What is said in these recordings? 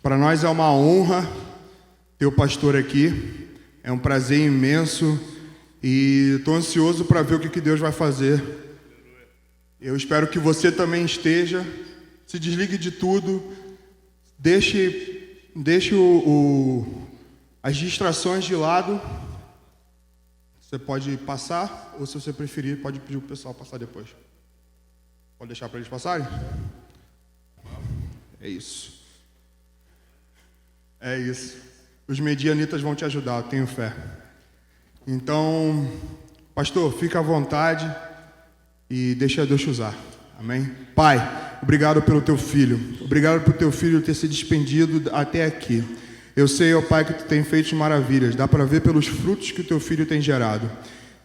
Para nós é uma honra ter o pastor aqui. É um prazer imenso e estou ansioso para ver o que Deus vai fazer. Eu espero que você também esteja. Se desligue de tudo. Deixe as distrações de lado. Você pode passar, ou se você preferir, pode pedir para o pessoal passar depois. Pode deixar para eles passarem? É isso. É isso. Os medianitas vão te ajudar, eu tenho fé. Então, pastor, fica à vontade e deixa Deus te usar. Amém? Pai, obrigado pelo teu filho. Obrigado por teu filho ter se despendido até aqui. Eu sei, ó Pai, que tu tem feito maravilhas. Dá para ver pelos frutos que o teu filho tem gerado.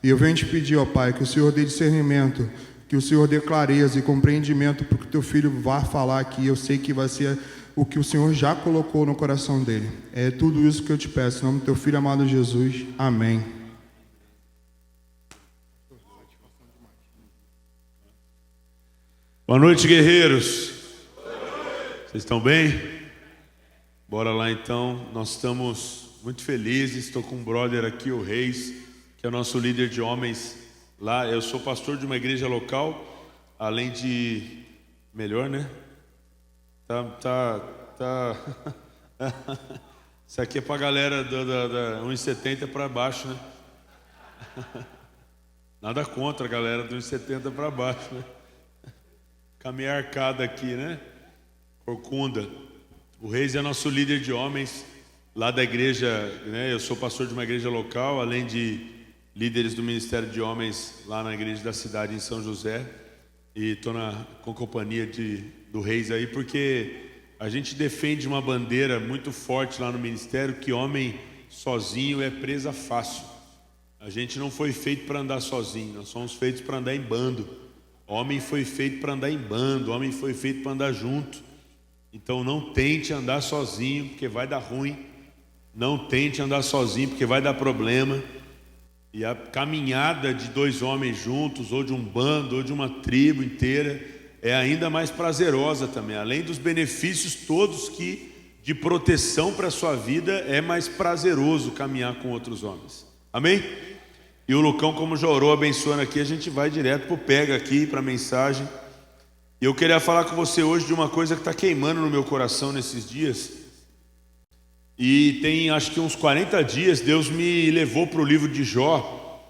E eu venho te pedir, ó Pai, que o Senhor dê discernimento, que o Senhor dê clareza e compreendimento para o que o teu filho vai falar aqui. Eu sei que vai ser o que o Senhor já colocou no coração dele. É tudo isso que eu te peço. Em nome do teu filho amado Jesus. Amém. Boa noite, guerreiros. Vocês estão bem? Bora lá então. Nós estamos muito felizes. Estou com um brother aqui, o Reis, que é o nosso líder de homens lá. Eu sou pastor de uma igreja local, além de... Melhor, né? Tá. Isso aqui é pra galera da 1,70 para baixo, né? Nada contra a galera do 1,70 para baixo, né? Caminha arcada aqui, né? Corcunda. O Reis é nosso líder de homens lá da igreja, né? Eu sou pastor de uma igreja local, além de líderes do Ministério de Homens lá na igreja da cidade em São José. E estou com companhia do Reis aí, porque a gente defende uma bandeira muito forte lá no ministério, que homem sozinho é presa fácil. A gente não foi feito para andar sozinho, nós somos feitos para andar em bando. Homem foi feito para andar em bando, homem foi feito para andar junto. Então não tente andar sozinho, porque vai dar ruim. Não tente andar sozinho, porque vai dar problema. E a caminhada de dois homens juntos, ou de um bando, ou de uma tribo inteira, é ainda mais prazerosa também. Além dos benefícios todos que de proteção para a sua vida, é mais prazeroso caminhar com outros homens. Amém? E o Lucão, como já orou abençoando aqui, a gente vai direto para o pega aqui, para a mensagem. E eu queria falar com você hoje de uma coisa que está queimando no meu coração nesses dias. E tem acho que uns 40 dias Deus me levou para o livro de Jó.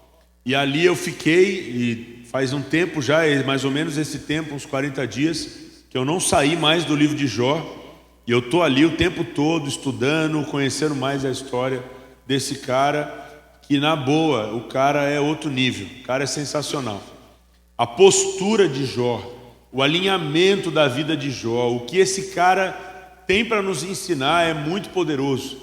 E ali eu fiquei, e faz um tempo já, mais ou menos esse tempo, uns 40 dias, que eu não saí mais do livro de Jó. E eu estou ali o tempo todo estudando, conhecendo mais a história desse cara, que na boa, o cara é outro nível, o cara é sensacional. A postura de Jó, o alinhamento da vida de Jó, o que esse cara tem para nos ensinar é muito poderoso.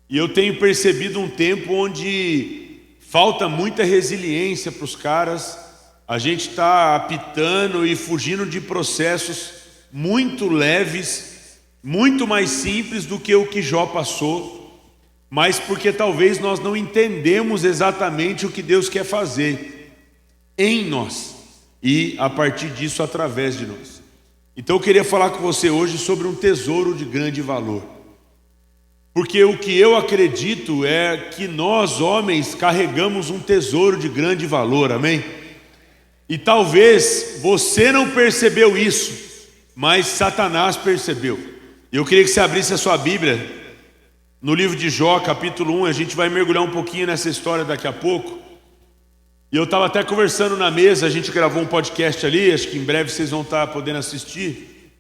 E eu tenho percebido um tempo onde falta muita resiliência para os caras. A gente está apitando e fugindo de processos muito leves, muito mais simples do que o que Jó passou, mas porque talvez nós não entendemos exatamente o que Deus quer fazer em nós e a partir disso através de nós. Então eu queria falar com você hoje sobre um tesouro de grande valor. Porque o que eu acredito é que nós, homens, carregamos um tesouro de grande valor, amém? E talvez você não percebeu isso, mas Satanás percebeu. Eu queria que você abrisse a sua Bíblia no livro de Jó, capítulo 1, a gente vai mergulhar um pouquinho nessa história daqui a pouco. E eu estava até conversando na mesa, a gente gravou um podcast ali, acho que em breve vocês vão estar podendo assistir.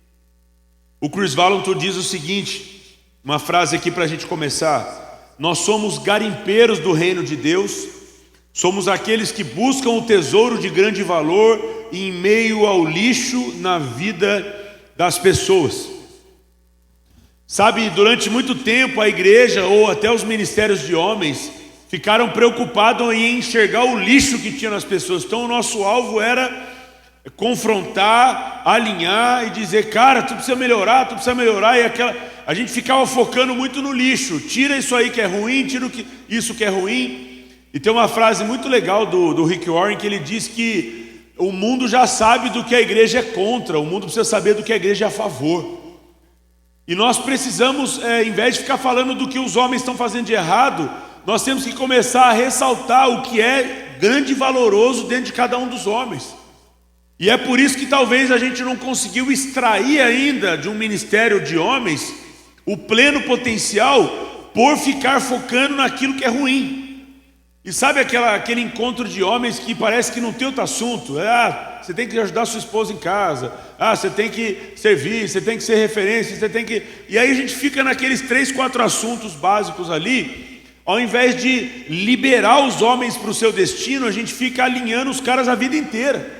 O Chris Valentin diz o seguinte, uma frase aqui para a gente começar: nós somos garimpeiros do reino de Deus, somos aqueles que buscam o tesouro de grande valor em meio ao lixo na vida das pessoas. Sabe, durante muito tempo a igreja ou até os ministérios de homens ficaram preocupados em enxergar o lixo que tinha nas pessoas. Então o nosso alvo era confrontar, alinhar e dizer, cara, tu precisa melhorar, e a gente ficava focando muito no lixo. Tira isso aí que é ruim, tira isso que é ruim. E tem uma frase muito legal do Rick Warren, que ele diz que o mundo já sabe do que a igreja é contra, o mundo precisa saber do que a igreja é a favor. E nós precisamos, em vez de ficar falando do que os homens estão fazendo de errado, nós temos que começar a ressaltar o que é grande e valoroso dentro de cada um dos homens. E é por isso que talvez a gente não conseguiu extrair ainda de um ministério de homens o pleno potencial por ficar focando naquilo que é ruim. E sabe aquele encontro de homens que parece que não tem outro assunto? Você tem que ajudar sua esposa em casa, você tem que servir, você tem que ser referência, você tem que... E aí a gente fica naqueles 3, 4 assuntos básicos ali, ao invés de liberar os homens para o seu destino, a gente fica alinhando os caras a vida inteira.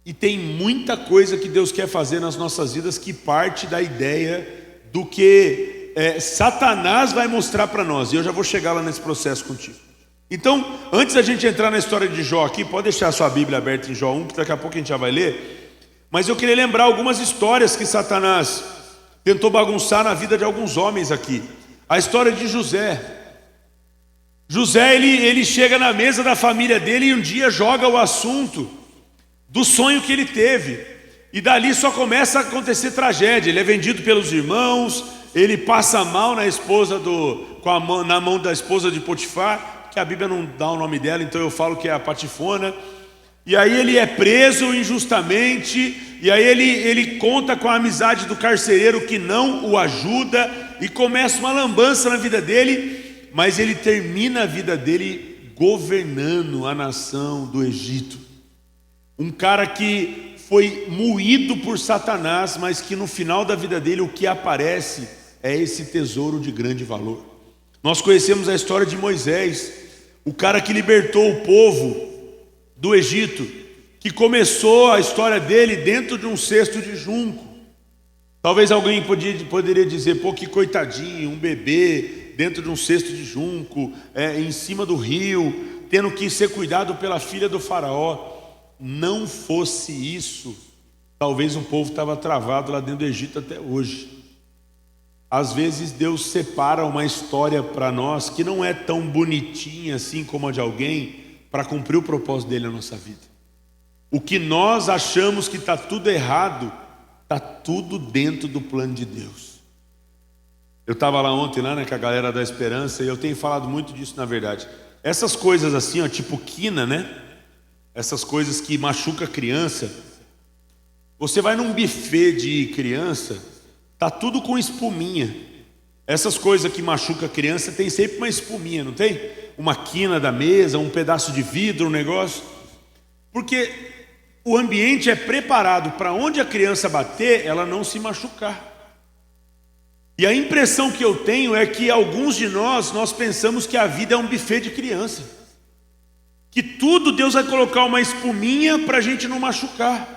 E tem muita coisa que Deus quer fazer nas nossas vidas que parte da ideia do que Satanás vai mostrar para nós. E eu já vou chegar lá nesse processo contigo. Então, antes da gente entrar na história de Jó aqui, pode deixar a sua Bíblia aberta em Jó 1, que daqui a pouco a gente já vai ler. Mas eu queria lembrar algumas histórias que Satanás tentou bagunçar na vida de alguns homens aqui. A história de José. José, ele chega na mesa da família dele e um dia joga o assunto do sonho que ele teve. E dali só começa a acontecer tragédia. Ele é vendido pelos irmãos, ele passa mal na mão da esposa de Potifar, que a Bíblia não dá o nome dela, então eu falo que é a Patifona. E aí ele é preso injustamente, e aí ele conta com a amizade do carcereiro que não o ajuda, e começa uma lambança na vida dele, mas ele termina a vida dele governando a nação do Egito. Um cara que foi moído por Satanás, mas que no final da vida dele o que aparece é esse tesouro de grande valor. Nós conhecemos a história de Moisés, o cara que libertou o povo do Egito, que começou a história dele dentro de um cesto de junco. Talvez alguém poderia dizer, pô, que coitadinho, um bebê dentro de um cesto de junco, em cima do rio, tendo que ser cuidado pela filha do faraó. Não fosse isso, talvez o povo estava travado lá dentro do Egito até hoje. Às vezes Deus separa uma história para nós que não é tão bonitinha assim como a de alguém, para cumprir o propósito dele na nossa vida. O que nós achamos que está tudo errado, está tudo dentro do plano de Deus. Eu estava lá ontem, com a galera da Esperança, e eu tenho falado muito disso na verdade. Essas coisas assim, tipo quina, essas coisas que machucam a criança. Você vai num buffet de criança, tá tudo com espuminha. Essas coisas que machucam a criança tem sempre uma espuminha, não tem? Uma quina da mesa, um pedaço de vidro, um negócio. Porque o ambiente é preparado para onde a criança bater, ela não se machucar. E a impressão que eu tenho é que alguns de nós pensamos que a vida é um buffet de criança. Que tudo Deus vai colocar uma espuminha para a gente não machucar.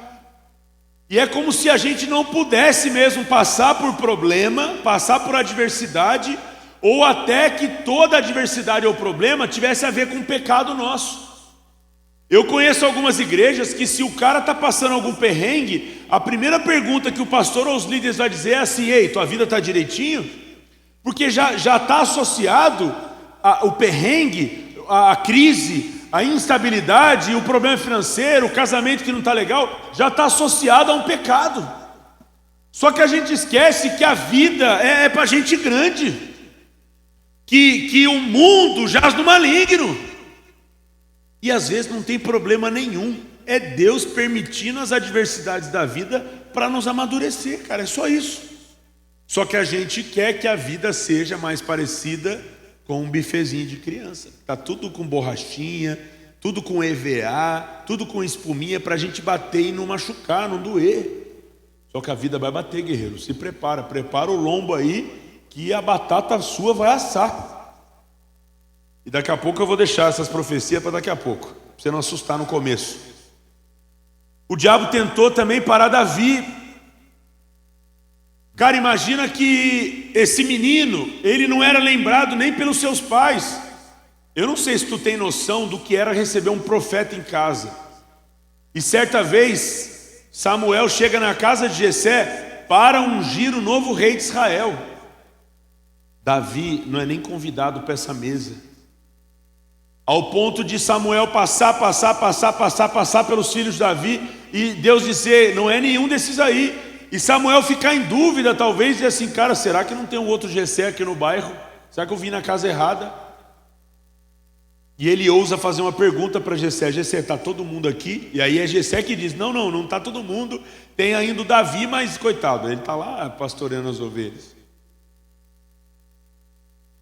E é como se a gente não pudesse mesmo passar por problema, passar por adversidade, ou até que toda adversidade ou problema tivesse a ver com o pecado nosso. Eu conheço algumas igrejas que se o cara está passando algum perrengue, a primeira pergunta que o pastor ou os líderes vai dizer é assim: ei, tua vida está direitinho? Porque já está associado o perrengue, a crise, a instabilidade, o problema financeiro, o casamento que não está legal, já está associado a um pecado. Só que a gente esquece que a vida é para gente grande, que o mundo jaz no maligno, e às vezes não tem problema nenhum, é Deus permitindo as adversidades da vida para nos amadurecer, cara, é só isso. Só que a gente quer que a vida seja mais parecida com um bifezinho de criança. Está tudo com borrachinha, tudo com EVA, tudo com espuminha para a gente bater e não machucar, não doer. Só que a vida vai bater, guerreiro. Se prepara o lombo aí, que a batata sua vai assar. E daqui a pouco eu vou deixar essas profecias para daqui a pouco, para você não assustar no começo. O diabo tentou também parar Davi. Cara, imagina que esse menino, ele não era lembrado nem pelos seus pais. Eu não sei se tu tem noção do que era receber um profeta em casa. E certa vez, Samuel chega na casa de Jessé para ungir o novo rei de Israel. Davi não é nem convidado para essa mesa. Ao ponto de Samuel passar pelos filhos de Davi e Deus dizer, não é nenhum desses aí. E Samuel ficar em dúvida, talvez, e assim, cara, será que não tem um outro Jessé aqui no bairro? Será que eu vim na casa errada? E ele ousa fazer uma pergunta para Jessé: Jessé, está todo mundo aqui? E aí é Jessé que diz: não está todo mundo, tem ainda o Davi, mas coitado, ele está lá pastoreando as ovelhas.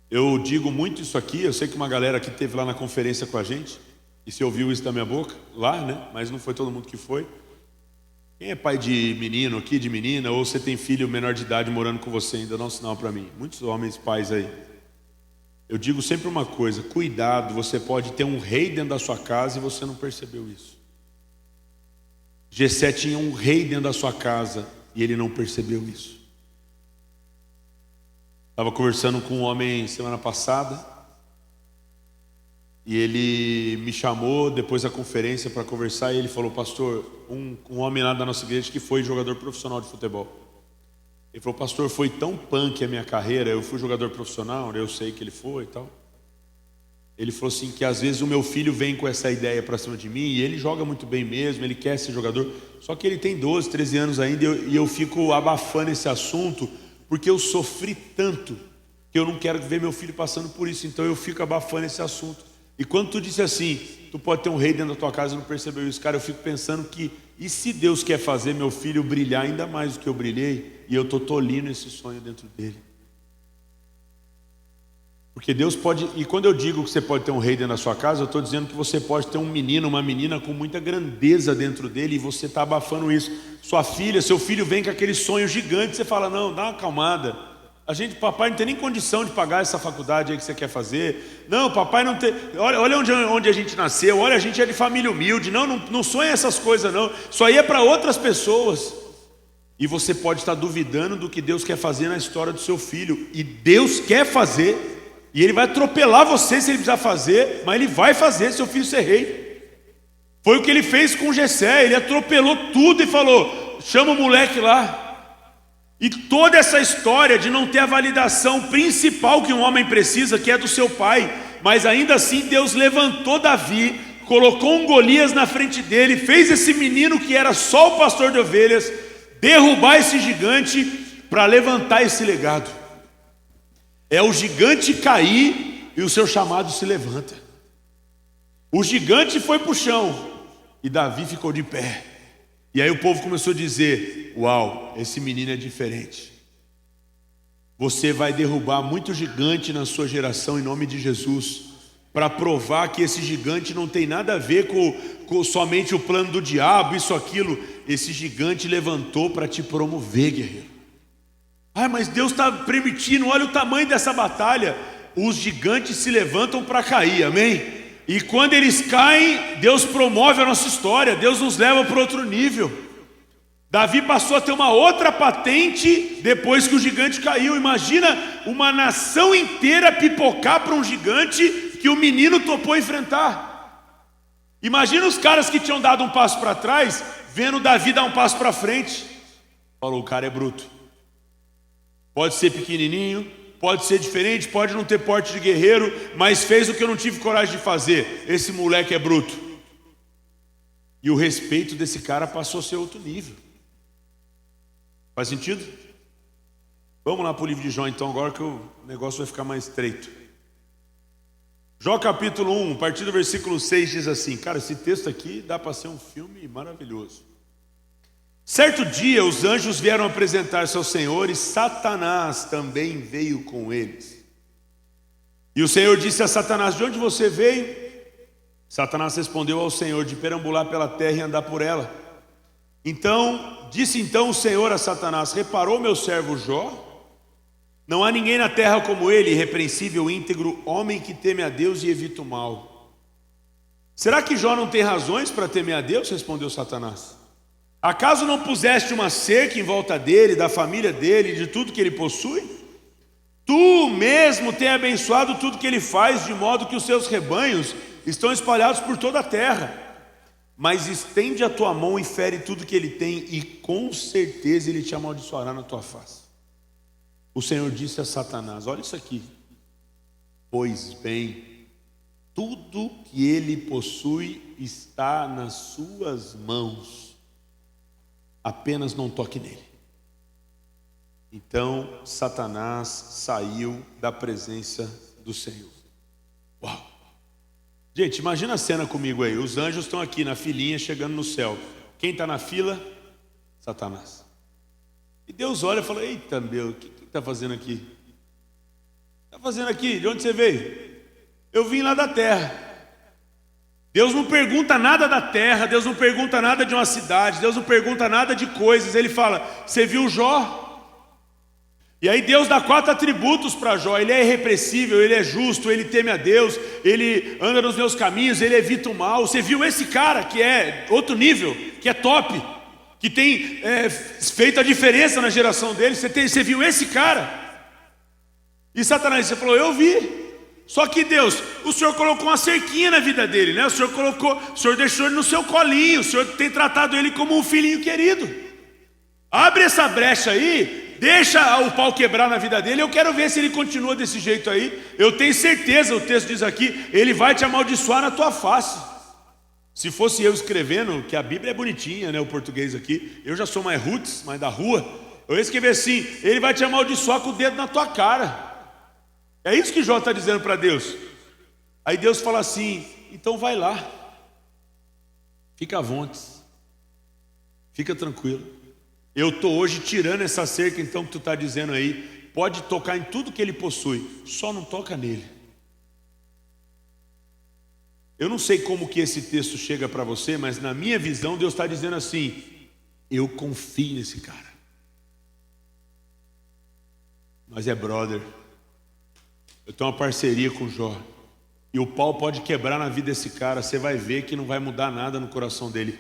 Eu digo muito isso aqui, eu sei que uma galera que esteve lá na conferência com a gente, e se ouviu isso da minha boca, lá, né? Mas não foi todo mundo que foi. Quem é pai de menino aqui, de menina, ou você tem filho menor de idade morando com você, ainda dá um sinal para mim. Muitos homens pais aí. Eu digo sempre uma coisa: cuidado, você pode ter um rei dentro da sua casa e você não percebeu isso. Jessé tinha um rei dentro da sua casa e ele não percebeu isso. Estava conversando com um homem semana passada e ele me chamou depois da conferência para conversar e ele falou: pastor, um homem lá da nossa igreja que foi jogador profissional de futebol. Ele falou: pastor, foi tão punk a minha carreira, eu fui jogador profissional, eu sei que ele foi e tal. Ele falou assim, que às vezes o meu filho vem com essa ideia para cima de mim, e ele joga muito bem mesmo, ele quer ser jogador, só que ele tem 12, 13 anos ainda, e eu fico abafando esse assunto, porque eu sofri tanto, que eu não quero ver meu filho passando por isso, então eu fico abafando esse assunto. E quando tu disse assim, tu pode ter um rei dentro da tua casa e não percebeu isso, cara, eu fico pensando que, e se Deus quer fazer meu filho brilhar ainda mais do que eu brilhei, e eu estou tolindo esse sonho dentro dele? Porque Deus pode, e quando eu digo que você pode ter um rei dentro da sua casa, eu estou dizendo que você pode ter um menino, uma menina com muita grandeza dentro dele, e você está abafando isso. Sua filha, seu filho vem com aquele sonho gigante, você fala: não, dá uma acalmada. Papai não tem nem condição de pagar essa faculdade aí que você quer fazer. Não, papai não tem. Olha onde a gente nasceu, olha, a gente é de família humilde. Não sonha essas coisas, não. Isso aí é para outras pessoas. E você pode estar duvidando do que Deus quer fazer na história do seu filho. E Deus quer fazer. E Ele vai atropelar você se Ele precisar fazer, mas Ele vai fazer seu filho ser rei. Foi o que Ele fez com Jessé. Ele atropelou tudo e falou: chama o moleque lá. E toda essa história de não ter a validação principal que um homem precisa, que é do seu pai, mas ainda assim Deus levantou Davi, colocou um Golias na frente dele, fez esse menino que era só o pastor de ovelhas derrubar esse gigante para levantar esse legado. É o gigante cair e o seu chamado se levanta. O gigante foi para o chão e Davi ficou de pé. E aí o povo começou a dizer: uau, esse menino é diferente. Você vai derrubar muito gigante na sua geração em nome de Jesus, para provar que esse gigante não tem nada a ver com somente o plano do diabo, isso, aquilo. Esse gigante levantou para te promover, guerreiro. Ah, mas Deus está permitindo, olha o tamanho dessa batalha. Os gigantes se levantam para cair, amém? E quando eles caem, Deus promove a nossa história, Deus nos leva para outro nível. Davi passou a ter uma outra patente depois que o gigante caiu. Imagina uma nação inteira pipocar para um gigante que o menino topou enfrentar. Imagina os caras que tinham dado um passo para trás, vendo Davi dar um passo para frente. Falou: o cara é bruto. Pode ser pequenininho, pode ser diferente, pode não ter porte de guerreiro, mas fez o que eu não tive coragem de fazer. Esse moleque é bruto. E o respeito desse cara passou a ser outro nível. Faz sentido? Vamos lá para o livro de Jó então, agora que o negócio vai ficar mais estreito. Jó capítulo 1, a partir do versículo 6 diz assim. Cara, esse texto aqui dá para ser um filme maravilhoso. Certo dia os anjos vieram apresentar-se ao Senhor, e Satanás também veio com eles. E o Senhor disse a Satanás: de onde você veio? Satanás respondeu ao Senhor: de perambular pela terra e andar por ela. Disse o Senhor a Satanás: reparou meu servo Jó? Não há ninguém na terra como ele, irrepreensível, íntegro, homem que teme a Deus e evita o mal. Será que Jó não tem razões para temer a Deus? Respondeu Satanás. Acaso não puseste uma cerca em volta dele, da família dele, de tudo que ele possui? Tu mesmo tem abençoado tudo que ele faz, de modo que os seus rebanhos estão espalhados por toda a terra. Mas estende a tua mão e fere tudo que ele tem, e com certeza ele te amaldiçoará na tua face. O Senhor disse a Satanás: olha isso aqui. Pois bem, tudo que ele possui está nas suas mãos. Apenas não toque nele. Então Satanás saiu da presença do Senhor. Uau! Gente, imagina a cena comigo aí. Os anjos estão aqui na filinha chegando no céu. Quem está na fila? Satanás. E Deus olha e fala: eita meu, o que está fazendo aqui? Está fazendo aqui? De onde você veio? Eu vim lá da terra. Deus não pergunta nada da terra, Deus não pergunta nada de uma cidade, Deus não pergunta nada de coisas. Ele fala: você viu Jó? E aí Deus dá 4 atributos para Jó. Ele é irrepressível, ele é justo, ele teme a Deus, ele anda nos meus caminhos, ele evita o mal. Você viu esse cara que é outro nível, que é top, que tem feito a diferença na geração dele? Você viu esse cara? E Satanás, você falou: eu vi. Só que Deus, o Senhor colocou uma cerquinha na vida dele, né? O Senhor deixou ele no seu colinho, o Senhor tem tratado ele como um filhinho querido. Abre essa brecha aí, deixa o pau quebrar na vida dele. Eu quero ver se ele continua desse jeito aí. Eu tenho certeza, o texto diz aqui, ele vai te amaldiçoar na tua face. Se fosse eu escrevendo, que a Bíblia é bonitinha, né? O português aqui, eu já sou mais roots, mais da rua. Eu ia escrever assim: ele vai te amaldiçoar com o dedo na tua cara. É isso que Jó está dizendo para Deus. Aí Deus fala assim: então vai lá, fica à vontade, fica tranquilo. Eu estou hoje tirando essa cerca, então, que tu está dizendo aí. Pode tocar em tudo que ele possui, só não toca nele. Eu não sei como que esse texto chega para você, mas na minha visão Deus está dizendo assim: eu confio nesse cara. Mas é brother, eu tenho uma parceria com Jó, e o pau pode quebrar na vida desse cara. Você vai ver que não vai mudar nada no coração dele.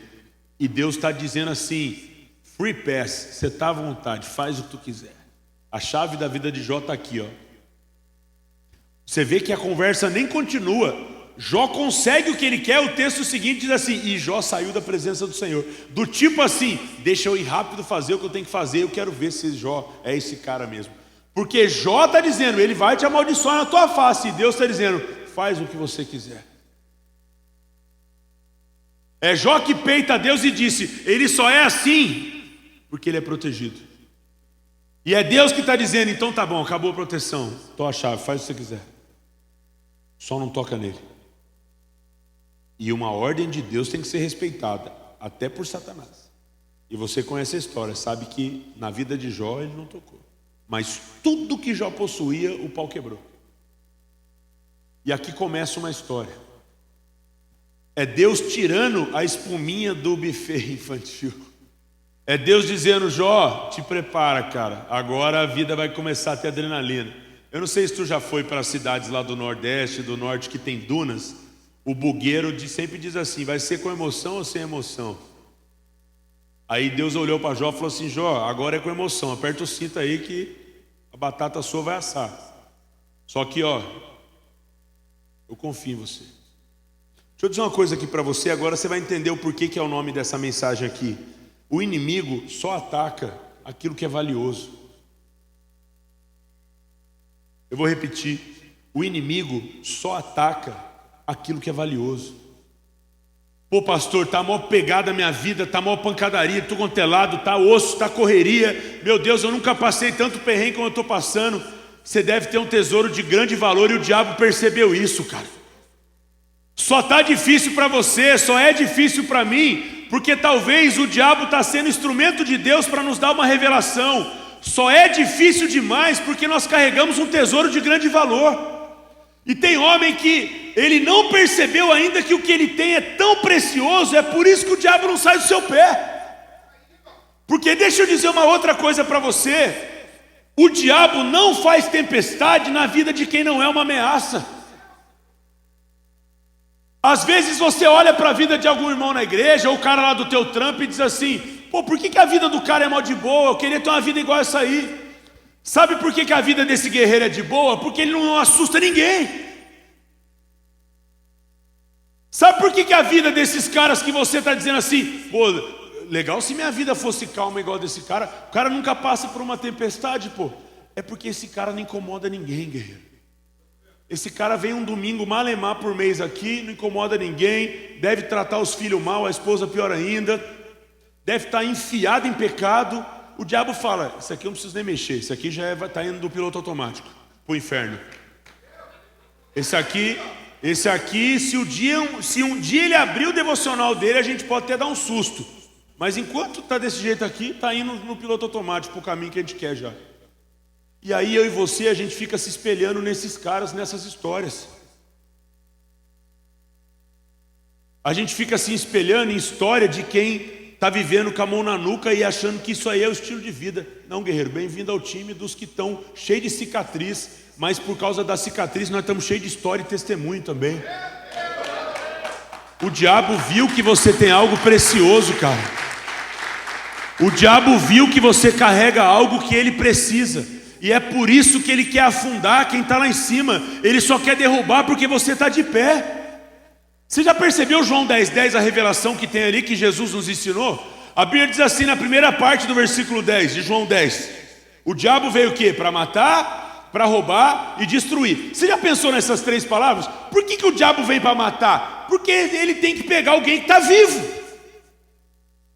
E Deus está dizendo assim: free pass, você está à vontade, faz o que tu quiser. A chave da vida de Jó está aqui, ó. Você vê que a conversa nem continua. Jó consegue o que ele quer. O texto seguinte diz assim: e Jó saiu da presença do Senhor. Do tipo assim: deixa eu ir rápido fazer o que eu tenho que fazer. Eu quero ver se Jó é esse cara mesmo. Porque Jó está dizendo: ele vai te amaldiçoar na tua face. E Deus está dizendo: faz o que você quiser. É Jó que peita a Deus e disse: ele só é assim porque ele é protegido. E é Deus que está dizendo: então tá bom, acabou a proteção, tô a chave, faz o que você quiser, só não toca nele. E uma ordem de Deus tem que ser respeitada, até por Satanás. E você conhece a história, sabe que na vida de Jó ele não tocou. Mas tudo que Jó possuía, o pau quebrou. E aqui começa uma história. É Deus tirando a espuminha do buffet infantil. É Deus dizendo: Jó, te prepara, cara, agora a vida vai começar a ter adrenalina. Eu não sei se tu já foi para as cidades lá do Nordeste, do Norte, que tem dunas. O bugueiro sempre diz assim: vai ser com emoção ou sem emoção? Aí Deus olhou para Jó e falou assim: Jó, agora é com emoção, aperta o cinto aí que a batata sua vai assar. Só que, ó, eu confio em você. Deixa eu dizer uma coisa aqui para você, agora você vai entender o porquê que é o nome dessa mensagem aqui. O inimigo só ataca aquilo que é valioso. Eu vou repetir: o inimigo só ataca aquilo que é valioso. Pô, pastor, tá mó pegada a minha vida, tá mó pancadaria, tô contelado, tá osso, tá correria. Meu Deus, eu nunca passei tanto perrengue como eu tô passando. Você deve ter um tesouro de grande valor e o diabo percebeu isso, cara. Só tá difícil para você, só é difícil para mim, porque talvez o diabo está sendo instrumento de Deus para nos dar uma revelação. Só é difícil demais porque nós carregamos um tesouro de grande valor. E tem homem que ele não percebeu ainda que o que ele tem é tão precioso. É por isso que o diabo não sai do seu pé. Porque deixa eu dizer uma outra coisa para você: o diabo não faz tempestade na vida de quem não é uma ameaça. Às vezes você olha para a vida de algum irmão na igreja, ou o cara lá do teu trampo, e diz assim: pô, por que a vida do cara é mó de boa? Eu queria ter uma vida igual essa aí. Sabe por que a vida desse guerreiro é de boa? Porque ele não assusta ninguém. Sabe por que a vida desses caras que você está dizendo assim: pô, legal se minha vida fosse calma igual desse cara. O cara nunca passa por uma tempestade, pô. É porque esse cara não incomoda ninguém, guerreiro. Esse cara vem um domingo malemar por mês aqui, não incomoda ninguém, deve tratar os filhos mal, a esposa pior ainda, deve estar enfiado em pecado, O diabo fala, isso aqui eu não preciso nem mexer, isso aqui já está indo do piloto automático, para o inferno. Esse aqui, se um dia ele abrir o devocional dele, a gente pode até dar um susto. Mas enquanto está desse jeito aqui, está indo no piloto automático, para o caminho que a gente quer já. E aí eu e você, a gente fica se espelhando nesses caras, nessas histórias. A gente fica se espelhando em história de quem está vivendo com a mão na nuca e achando que isso aí é o estilo de vida. Não, guerreiro, bem-vindo ao time dos que estão cheios de cicatriz, mas por causa da cicatriz nós estamos cheios de história e testemunho também. O diabo viu que você tem algo precioso, cara. O diabo viu que você carrega algo que ele precisa. E é por isso que ele quer afundar quem está lá em cima. Ele só quer derrubar porque você está de pé. Você já percebeu João 10:10, a revelação que tem ali, que Jesus nos ensinou? A Bíblia diz assim na primeira parte do versículo 10 de João 10. O diabo veio o quê? Para matar, para roubar e destruir. Você já pensou nessas três palavras? Por que o diabo vem para matar? Porque ele tem que pegar alguém que está vivo.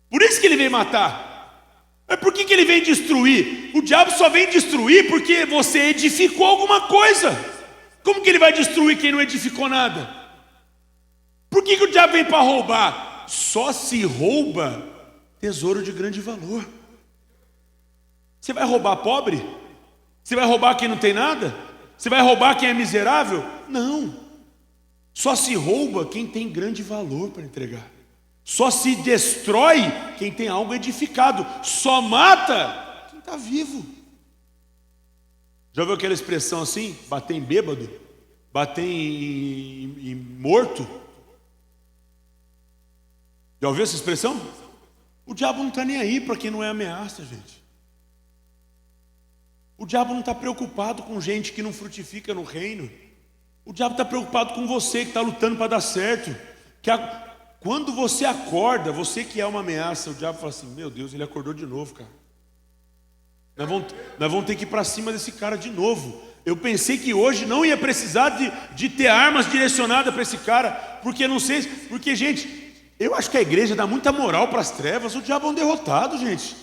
Por isso que ele vem matar. Mas por que ele vem destruir? O diabo só vem destruir porque você edificou alguma coisa. Como que ele vai destruir quem não edificou nada? Por que o diabo vem para roubar? Só se rouba tesouro de grande valor. Você vai roubar pobre? Você vai roubar quem não tem nada? Você vai roubar quem é miserável? Não. Só se rouba quem tem grande valor para entregar. Só se destrói quem tem algo edificado. Só mata quem está vivo. Já ouviu aquela expressão assim? Bater em bêbado? Bater em morto? Já ouviu essa expressão? O diabo não está nem aí para quem não é ameaça, gente. O diabo não está preocupado com gente que não frutifica no reino. O diabo está preocupado com você que está lutando para dar certo. Quando você acorda, você que é uma ameaça, o diabo fala assim, meu Deus, ele acordou de novo, cara. Nós vamos ter que ir para cima desse cara de novo. Eu pensei que hoje não ia precisar de ter armas direcionadas para esse cara, porque não sei, porque gente... Eu acho que a igreja dá muita moral para as trevas. O diabo é um derrotado, gente.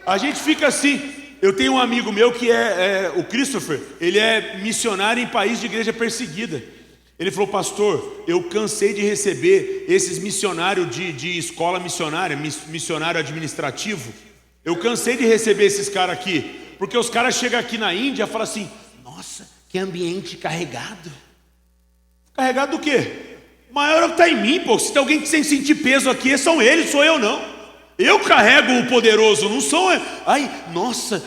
A gente fica assim. Eu tenho um amigo meu que é o Christopher. Ele é missionário em país de igreja perseguida. Ele falou, pastor, eu cansei de receber esses missionários de escola missionária, missionário administrativo. Eu cansei de receber esses caras aqui. Porque os caras chegam aqui na Índia e falam assim, nossa, que ambiente carregado. Carregado do quê? O maior é o que está em mim, pô. Se tem alguém que sem sentir peso aqui, são eles, sou eu não. Eu carrego o poderoso, não sou. Ai, nossa,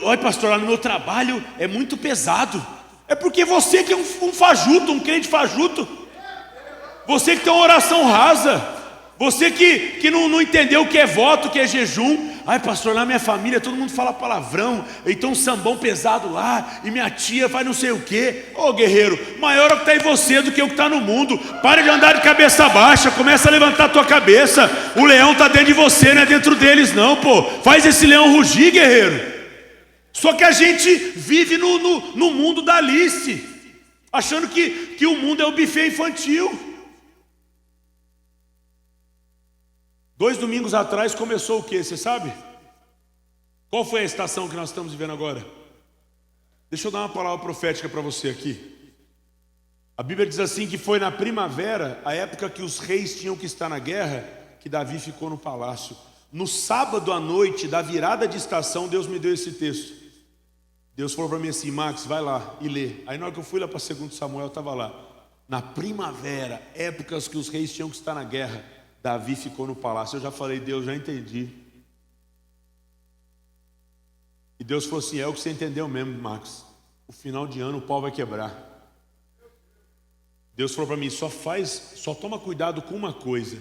olha, pastor, lá no meu trabalho é muito pesado. É porque você que é um fajuto, um crente fajuto. Você que tem uma oração rasa. Você que não entendeu o que é voto, o que é jejum. Ai, pastor, lá na minha família todo mundo fala palavrão. Então um sambão pesado lá. E minha tia faz não sei o quê. Ô guerreiro, maior é o que está em você do que o que está no mundo. Para de andar de cabeça baixa. Começa a levantar a tua cabeça. O leão está dentro de você, não é dentro deles não, pô. Faz esse leão rugir, guerreiro. Só que a gente vive no mundo da Alice, achando que o mundo é o buffet infantil. 2 domingos atrás começou o quê? Você sabe? Qual foi a estação que nós estamos vivendo agora? Deixa eu dar uma palavra profética para você aqui. A Bíblia diz assim que foi na primavera, a época que os reis tinham que estar na guerra, que Davi ficou no palácio. No sábado à noite, da virada de estação, Deus me deu esse texto. Deus falou para mim assim, Max, vai lá e lê. Aí na hora que eu fui lá para 2 Samuel, estava lá. Na primavera, épocas que os reis tinham que estar na guerra, Davi ficou no palácio. Eu já falei, Deus, já entendi. E Deus falou assim, é o que você entendeu mesmo, Max. O final de ano o pau vai quebrar. Deus falou para mim, só toma cuidado com uma coisa,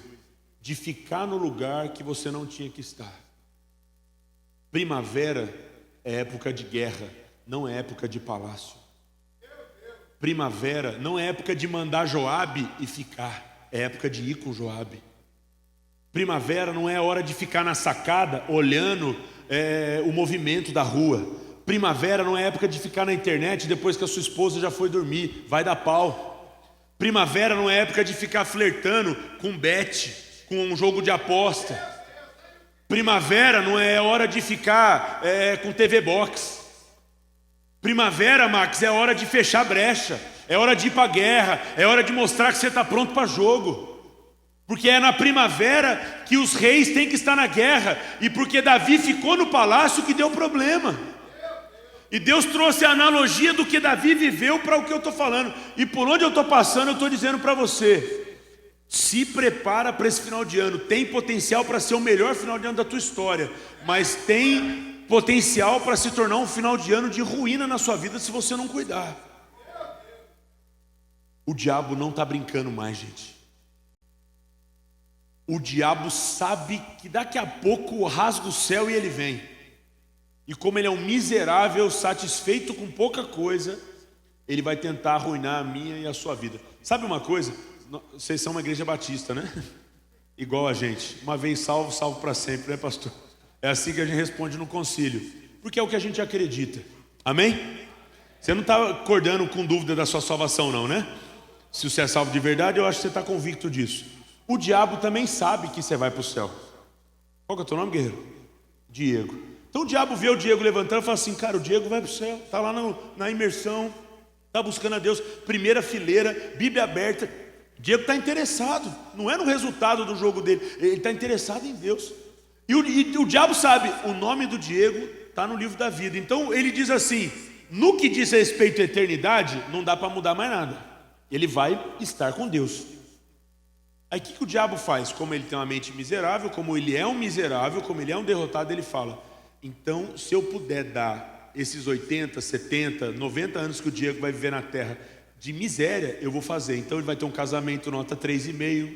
de ficar no lugar que você não tinha que estar. Primavera é época de guerra, não é época de palácio. Primavera não é época de mandar Joabe e ficar, é época de ir com Joabe. Primavera não é hora de ficar na sacada olhando o movimento da rua. Primavera não é época de ficar na internet depois que a sua esposa já foi dormir, vai dar pau. Primavera não é época de ficar flertando com bet, com um jogo de aposta. Primavera não é hora de ficar com TV Box. Primavera, Max, é hora de fechar brecha. É hora de ir para a guerra. É hora de mostrar que você está pronto para jogo. Porque é na primavera que os reis têm que estar na guerra. E porque Davi ficou no palácio que deu problema. E Deus trouxe a analogia do que Davi viveu para o que eu estou falando. E por onde eu estou passando, eu estou dizendo para você: se prepara para esse final de ano. Tem potencial para ser o melhor final de ano da tua história, mas tem potencial para se tornar um final de ano de ruína na sua vida se você não cuidar. O diabo não está brincando mais, gente. O diabo sabe que daqui a pouco rasga o céu e ele vem. E como ele é um miserável satisfeito com pouca coisa, ele vai tentar arruinar a minha e a sua vida. Sabe uma coisa? Vocês são uma igreja batista, né? Igual a gente. Uma vez salvo, salvo para sempre, né, pastor? É assim que a gente responde no concílio. Porque é o que a gente acredita. Amém? Você não está acordando com dúvida da sua salvação, não, né? Se você é salvo de verdade, eu acho que você está convicto disso. O diabo também sabe que você vai para o céu. Qual que é o teu nome, guerreiro? Diego. Então o diabo vê o Diego levantando e fala assim: cara, o Diego vai para o céu. Está lá na imersão. Está buscando a Deus. Primeira fileira, Bíblia aberta. Diego está interessado, não é no resultado do jogo dele, ele está interessado em Deus. E o diabo sabe, o nome do Diego está no livro da vida. Então ele diz assim: no que diz respeito à eternidade, não dá para mudar mais nada. Ele vai estar com Deus. Aí o que o diabo faz? Como ele tem uma mente miserável, como ele é um miserável, como ele é um derrotado, ele fala: então se eu puder dar esses 80, 70, 90 anos que o Diego vai viver na terra de miséria, eu vou fazer. Então ele vai ter um casamento nota 3,5,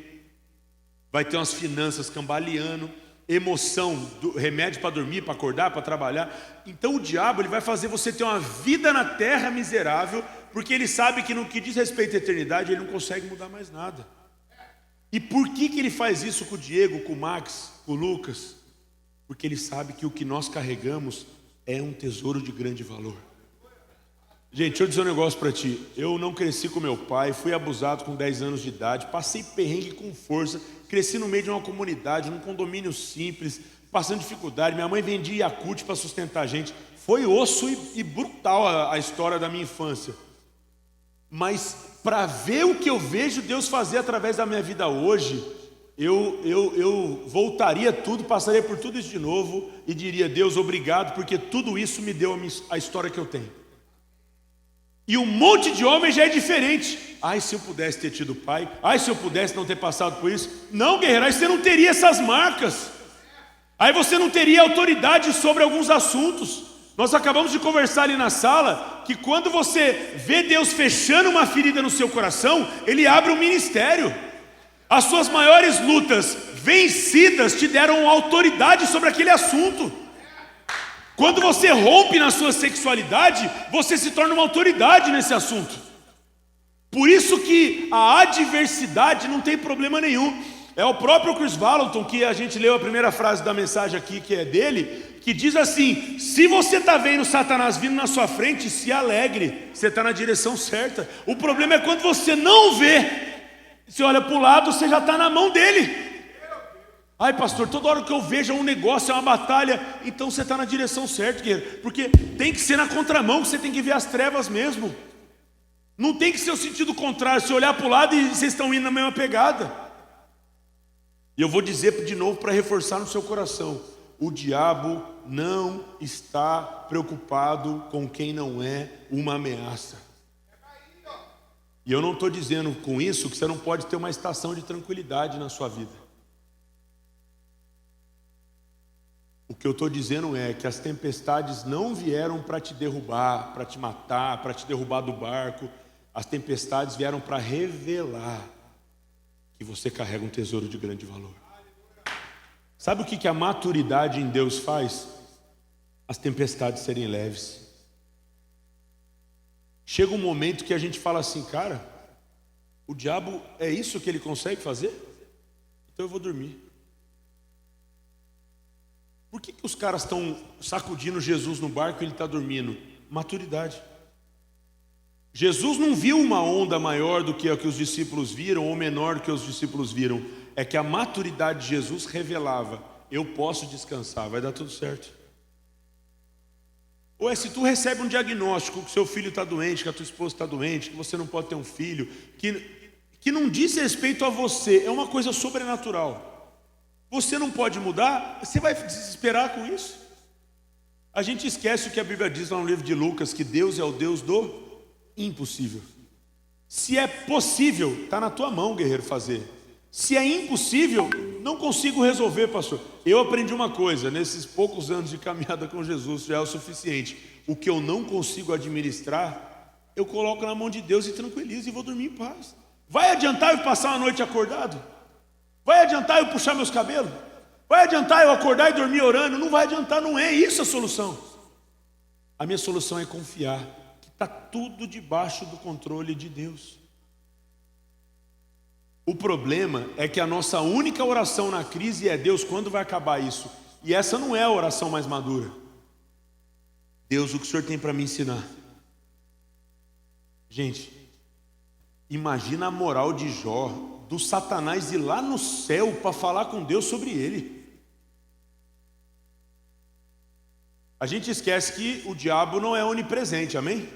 vai ter umas finanças cambaleando, emoção, remédio para dormir, para acordar, para trabalhar. Então o diabo ele vai fazer você ter uma vida na terra miserável, porque ele sabe que no que diz respeito à eternidade ele não consegue mudar mais nada. E por que ele faz isso com o Diego, com o Max, com o Lucas? Porque ele sabe que o que nós carregamos é um tesouro de grande valor. Gente, deixa eu dizer um negócio para ti. Eu não cresci com meu pai, fui abusado com 10 anos de idade, passei perrengue com força, cresci no meio de uma comunidade, num condomínio simples, passando dificuldade. Minha mãe vendia Yakult para sustentar a gente. Foi osso e brutal a história da minha infância. Mas para ver o que eu vejo Deus fazer através da minha vida hoje, eu voltaria tudo, passaria por tudo isso de novo e diria: Deus, obrigado, porque tudo isso me deu a história que eu tenho. E um monte de homens já é diferente. Ai, se eu pudesse ter tido pai. Ai, se eu pudesse não ter passado por isso. Não, guerreiro, aí você não teria essas marcas. Aí você não teria autoridade sobre alguns assuntos. Nós acabamos de conversar ali na sala que quando você vê Deus fechando uma ferida no seu coração, Ele abre um ministério. As suas maiores lutas vencidas te deram autoridade sobre aquele assunto. Quando você rompe na sua sexualidade, você se torna uma autoridade nesse assunto. Por isso que a adversidade não tem problema nenhum. É o próprio Chris Vallotton, que a gente leu a primeira frase da mensagem aqui, que é dele, que diz assim: se você está vendo Satanás vindo na sua frente, se alegre, você está na direção certa. O problema é quando você não vê, você olha para o lado, você já está na mão dele. Ai, pastor, toda hora que eu vejo um negócio, é uma batalha. Então você está na direção certa, guerreiro. Porque tem que ser na contramão, que você tem que ver as trevas mesmo. Não tem que ser o sentido contrário, se olhar para o lado e vocês estão indo na mesma pegada. E eu vou dizer de novo para reforçar no seu coração: o diabo não está preocupado com quem não é uma ameaça. E eu não estou dizendo com isso que você não pode ter uma estação de tranquilidade na sua vida. O que eu estou dizendo é que as tempestades não vieram para te derrubar, para te matar, para te derrubar do barco. As tempestades vieram para revelar que você carrega um tesouro de grande valor. Sabe o que a maturidade em Deus faz? As tempestades serem leves. Chega um momento que a gente fala assim: cara, o diabo é isso que ele consegue fazer? Então eu vou dormir. Por que os caras estão sacudindo Jesus no barco e ele está dormindo? Maturidade. Jesus não viu uma onda maior do que a que os discípulos viram ou menor do que os discípulos viram. É que a maturidade de Jesus revelava eu posso descansar, vai dar tudo certo. Ou é se tu recebe um diagnóstico que seu filho está doente, que a tua esposa está doente, que você não pode ter um filho, que não diz respeito a você, é uma coisa sobrenatural. Você não pode mudar, você vai desesperar com isso? A gente esquece o que a Bíblia diz lá no livro de Lucas, que Deus é o Deus do impossível. Se é possível, está na tua mão, guerreiro, fazer. Se é impossível, não consigo resolver, pastor. Eu aprendi uma coisa, nesses poucos anos de caminhada com Jesus, já é o suficiente. O que eu não consigo administrar, eu coloco na mão de Deus e tranquilizo e vou dormir em paz. Vai adiantar eu passar uma noite acordado? Vai adiantar eu puxar meus cabelos? Vai adiantar eu acordar e dormir orando? Não vai adiantar, não é isso a solução. A minha solução é confiar que está tudo debaixo do controle de Deus. O problema é que a nossa única oração na crise é: Deus, quando vai acabar isso? E essa não é a oração mais madura. Deus, o que o Senhor tem para me ensinar? Gente, imagina a moral de Jó, do Satanás ir lá no céu para falar com Deus sobre ele. A gente esquece que o diabo não é onipresente, amém?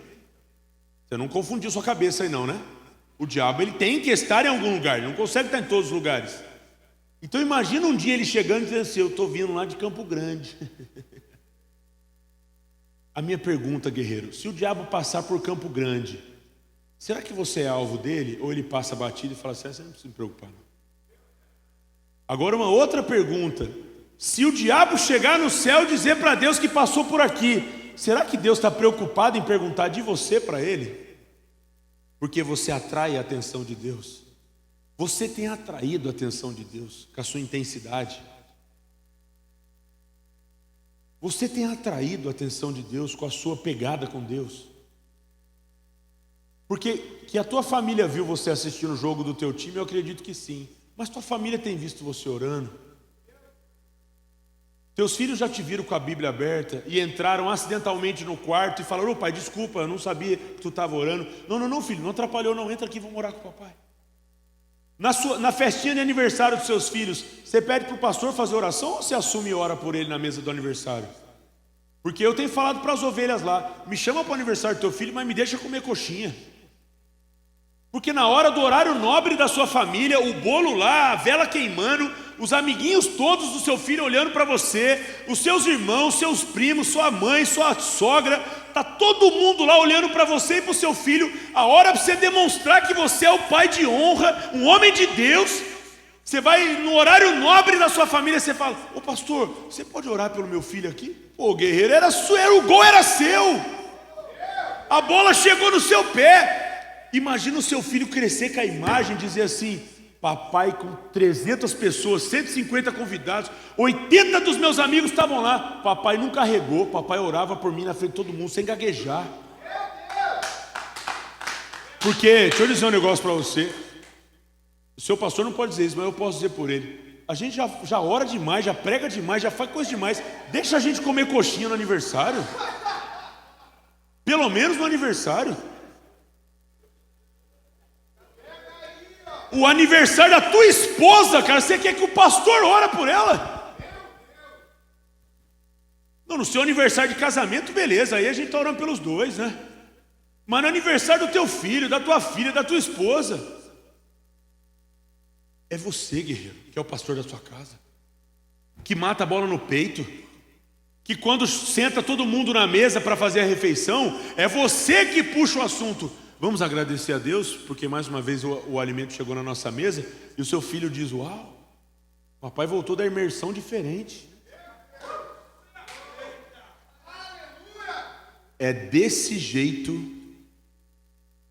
Você não confundiu sua cabeça aí não, né? O diabo, ele tem que estar em algum lugar, ele não consegue estar em todos os lugares. Então imagina um dia ele chegando e dizendo assim: eu estou vindo lá de Campo Grande. A minha pergunta, guerreiro: se o diabo passar por Campo Grande, será que você é alvo dele? Ou ele passa batido e fala assim: você não precisa se preocupar não. Agora uma outra pergunta: se o diabo chegar no céu e dizer para Deus que passou por aqui, será que Deus está preocupado em perguntar de você para ele? Porque você atrai a atenção de Deus. Você tem atraído a atenção de Deus com a sua intensidade. Você tem atraído a atenção de Deus com a sua pegada com Deus. Porque que a tua família viu você assistindo o jogo do teu time, eu acredito que sim. Mas tua família tem visto você orando. Teus filhos já te viram com a Bíblia aberta e entraram acidentalmente no quarto e falaram: ô pai, desculpa, eu não sabia que tu estava orando. Não, filho, não atrapalhou não, entra aqui, vamos orar com o papai. Na festinha de aniversário dos seus filhos, você pede para o pastor fazer oração ou você assume e ora por ele na mesa do aniversário? Porque eu tenho falado para as ovelhas lá: me chama para o aniversário do teu filho, mas me deixa comer coxinha. Porque na hora do horário nobre da sua família, o bolo lá, a vela queimando, os amiguinhos todos do seu filho olhando para você, os seus irmãos, seus primos, sua mãe, sua sogra, está todo mundo lá olhando para você e para o seu filho. A hora para você demonstrar que você é o pai de honra, um homem de Deus, você vai no horário nobre da sua família, você fala: ô pastor, você pode orar pelo meu filho aqui? Pô, guerreiro, o gol era seu, a bola chegou no seu pé. Imagina o seu filho crescer com a imagem, dizer assim: papai com 300 pessoas, 150 convidados, 80 dos meus amigos estavam lá, papai não carregou, papai orava por mim na frente de todo mundo, sem gaguejar. Porque, deixa eu dizer um negócio para você, o seu pastor não pode dizer isso, mas eu posso dizer por ele: a gente já ora demais, já prega demais, já faz coisa demais, deixa a gente comer coxinha no aniversário, pelo menos no aniversário. O aniversário da tua esposa, cara, você quer que o pastor ora por ela? Não, no seu aniversário de casamento, beleza, aí a gente está orando pelos dois, né? Mas no aniversário do teu filho, da tua filha, da tua esposa, é você, guerreiro, que é o pastor da sua casa, que mata a bola no peito, que quando senta todo mundo na mesa para fazer a refeição, é você que puxa o assunto. Vamos agradecer a Deus, porque mais uma vez o alimento chegou na nossa mesa, e o seu filho diz: uau, papai voltou da imersão diferente. É desse jeito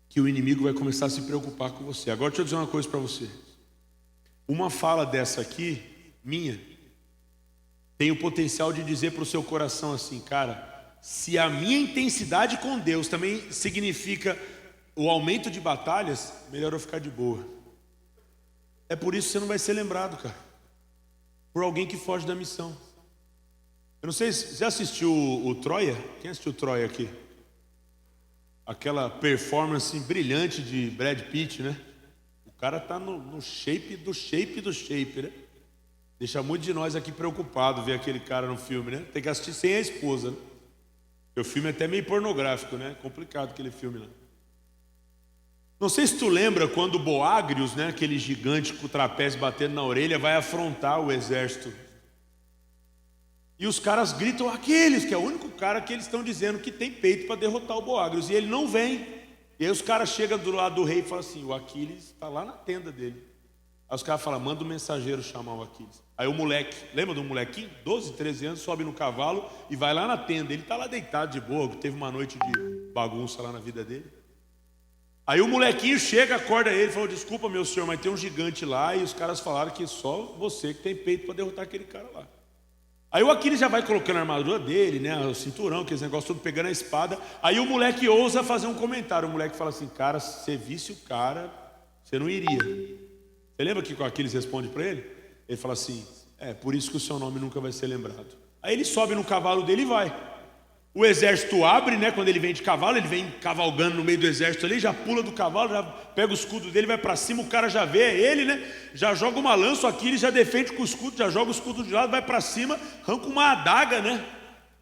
que o inimigo vai começar a se preocupar com você. Agora deixa eu dizer uma coisa para você. Uma fala dessa aqui, minha, tem o potencial de dizer para o seu coração assim: cara, se a minha intensidade com Deus também significa o aumento de batalhas, melhor eu ficar de boa. É por isso que você não vai ser lembrado, cara, por alguém que foge da missão. Eu não sei se você assistiu o Troia. Quem assistiu Troia aqui? Aquela performance brilhante de Brad Pitt, né? O cara tá no shape do shape do shape, né? Deixa muitos de nós aqui preocupados ver aquele cara no filme, né? Tem que assistir sem a esposa, né? Porque o filme é até meio pornográfico, né? Complicado aquele filme lá. Não sei se tu lembra quando o Boagrius, né, aquele gigante com o trapézio batendo na orelha, vai afrontar o exército. E os caras gritam Aquiles, que é o único cara que eles estão dizendo que tem peito para derrotar o Boagrius. E ele não vem. E aí os caras chegam do lado do rei e falam assim, o Aquiles está lá na tenda dele. Aí os caras falam, manda o mensageiro chamar o Aquiles. Aí o moleque, lembra do molequinho? 12, 13 anos, sobe no cavalo e vai lá na tenda. Ele está lá deitado de boa, teve uma noite de bagunça lá na vida dele. Aí o molequinho chega, acorda ele e fala, desculpa meu senhor, mas tem um gigante lá e os caras falaram que só você que tem peito para derrotar aquele cara lá. Aí o Aquiles já vai colocando a armadura dele, né, o cinturão, aqueles negócios tudo, pegando a espada. Aí o moleque ousa fazer um comentário. O moleque fala assim, cara, se você visse o cara, você não iria. Você lembra que o Aquiles responde para ele? Ele fala assim, por isso que o seu nome nunca vai ser lembrado. Aí ele sobe no cavalo dele e vai. O exército abre, né? Quando ele vem de cavalo, ele vem cavalgando no meio do exército ali, já pula do cavalo, já pega o escudo dele, vai para cima, o cara já vê ele, né? Já joga uma lança aqui, ele já defende com o escudo, já joga o escudo de lado, vai para cima, arranca uma adaga, né?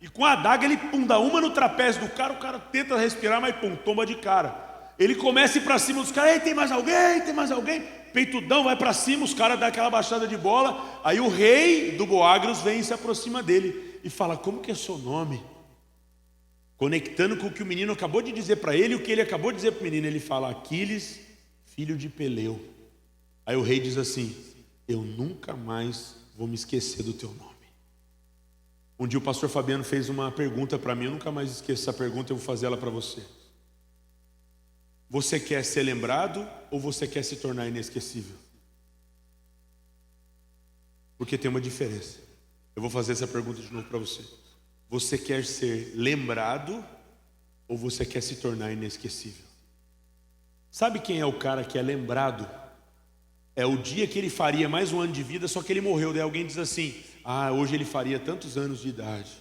E com a adaga ele dá uma no trapézio do cara, o cara tenta respirar, mas tomba de cara. Ele começa a ir para cima dos caras, ei, tem mais alguém? Tem mais alguém? Peitudão, vai para cima, os caras dão aquela baixada de bola. Aí o rei do Boagrius vem e se aproxima dele e fala, como que é seu nome? Conectando com o que o menino acabou de dizer para ele e o que ele acabou de dizer para o menino. Ele fala, Aquiles, filho de Peleu. Aí o rei diz assim, eu nunca mais vou me esquecer do teu nome. Um dia o pastor Fabiano fez uma pergunta para mim, eu nunca mais esqueço essa pergunta, eu vou fazer ela para você. Você quer ser lembrado ou você quer se tornar inesquecível? Porque tem uma diferença. Eu vou fazer essa pergunta de novo para você. Você quer ser lembrado ou você quer se tornar inesquecível? Sabe quem é o cara que é lembrado? É o dia que ele faria mais um ano de vida, só que ele morreu. Daí alguém diz assim, hoje ele faria tantos anos de idade.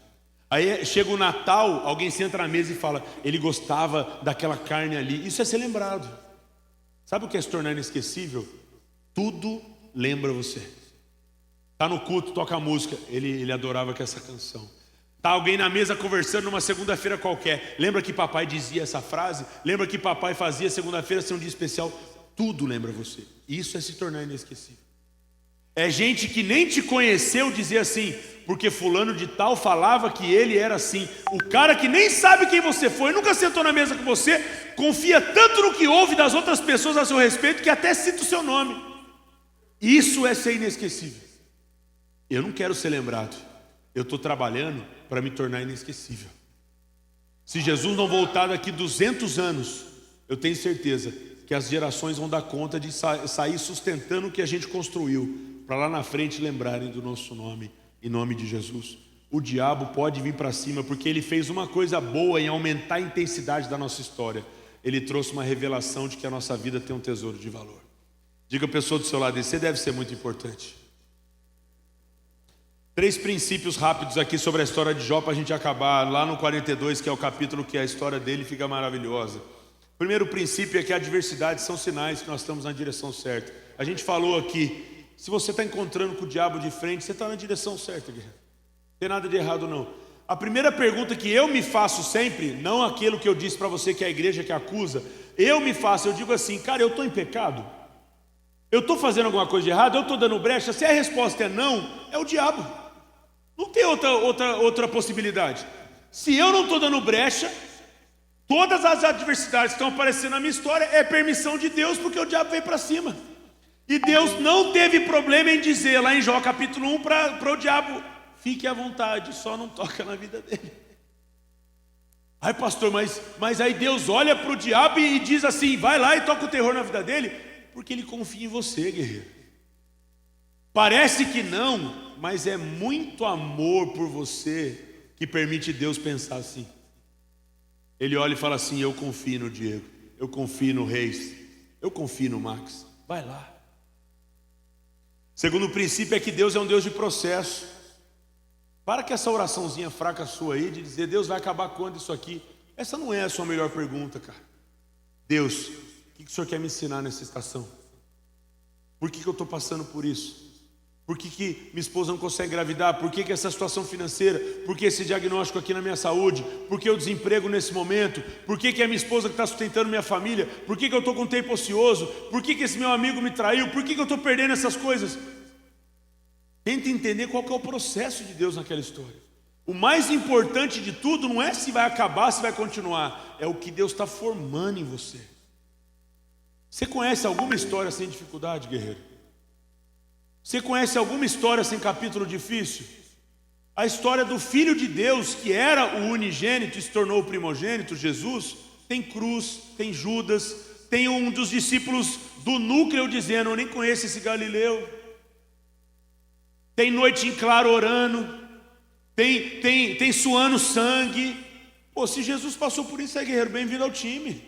Aí chega o Natal, alguém senta na mesa e fala, ele gostava daquela carne ali. Isso é ser lembrado. Sabe o que é se tornar inesquecível? Tudo lembra você. Está no culto, toca a música, ele adorava essa canção. Está alguém na mesa conversando numa segunda-feira qualquer. Lembra que papai dizia essa frase? Lembra que papai fazia segunda-feira ser um dia especial? Tudo lembra você. Isso é se tornar inesquecível. É gente que nem te conheceu dizer assim, porque fulano de tal falava que ele era assim. O cara que nem sabe quem você foi, nunca sentou na mesa com você, confia tanto no que ouve das outras pessoas a seu respeito, que até cita o seu nome. Isso é ser inesquecível. Eu não quero ser lembrado. Eu estou trabalhando para me tornar inesquecível. Se Jesus não voltar daqui 200 anos, eu tenho certeza que as gerações vão dar conta de sair sustentando o que a gente construiu, para lá na frente lembrarem do nosso nome, em nome de Jesus. O diabo pode vir para cima, porque ele fez uma coisa boa em aumentar a intensidade da nossa história. Ele trouxe uma revelação de que a nossa vida tem um tesouro de valor. Diga a pessoa do seu lado, você deve ser muito importante. 3 princípios rápidos aqui sobre a história de Jó para a gente acabar lá no 42, que é o capítulo que a história dele fica maravilhosa. O primeiro princípio é que adversidades são sinais que nós estamos na direção certa. A gente falou aqui, se você está encontrando com o diabo de frente, você está na direção certa, guerreiro. Não tem nada de errado não. A primeira pergunta que eu me faço sempre, não aquilo que eu disse para você que é a igreja que acusa, eu me faço, eu digo assim, cara, eu estou em pecado? Eu estou fazendo alguma coisa de errado? Eu estou dando brecha? Se a resposta é não, é o diabo. Não tem outra possibilidade. Se eu não estou dando brecha, todas as adversidades que estão aparecendo na minha história é permissão de Deus, porque o diabo veio para cima. E Deus não teve problema em dizer lá em Jó capítulo 1 para o diabo, fique à vontade, só não toca na vida dele. Ai pastor, mas aí Deus olha para o diabo e diz assim, vai lá e toca o terror na vida dele, porque ele confia em você, guerreiro. Parece que não, mas é muito amor por você que permite Deus pensar assim. Ele olha e fala assim, eu confio no Diego, eu confio no Reis, eu confio no Max, vai lá. Segundo princípio é que Deus é um Deus de processo. Para com essa oraçãozinha fraca sua aí de dizer, Deus vai acabar quando isso aqui? Essa não é a sua melhor pergunta, cara. Deus, o que o Senhor quer me ensinar nessa estação? Por que eu estou passando por isso? Por que minha esposa não consegue engravidar? Por que essa situação financeira? Por que esse diagnóstico aqui na minha saúde? Por que o desemprego nesse momento? Por que é minha esposa que está sustentando minha família? Por que eu estou com tempo ocioso? Por que esse meu amigo me traiu? Por que eu estou perdendo essas coisas? Tenta entender qual que é o processo de Deus naquela história. O mais importante de tudo não é se vai acabar, se vai continuar. É o que Deus está formando em você. Você conhece alguma história sem dificuldade, guerreiro? Você conhece alguma história sem capítulo difícil? A história do Filho de Deus, que era o unigênito e se tornou o primogênito, Jesus, tem cruz, tem Judas, tem um dos discípulos do núcleo dizendo: eu nem conheço esse Galileu. Tem noite em claro orando, tem suando sangue. Pô, se Jesus passou por isso, é guerreiro, bem-vindo ao time.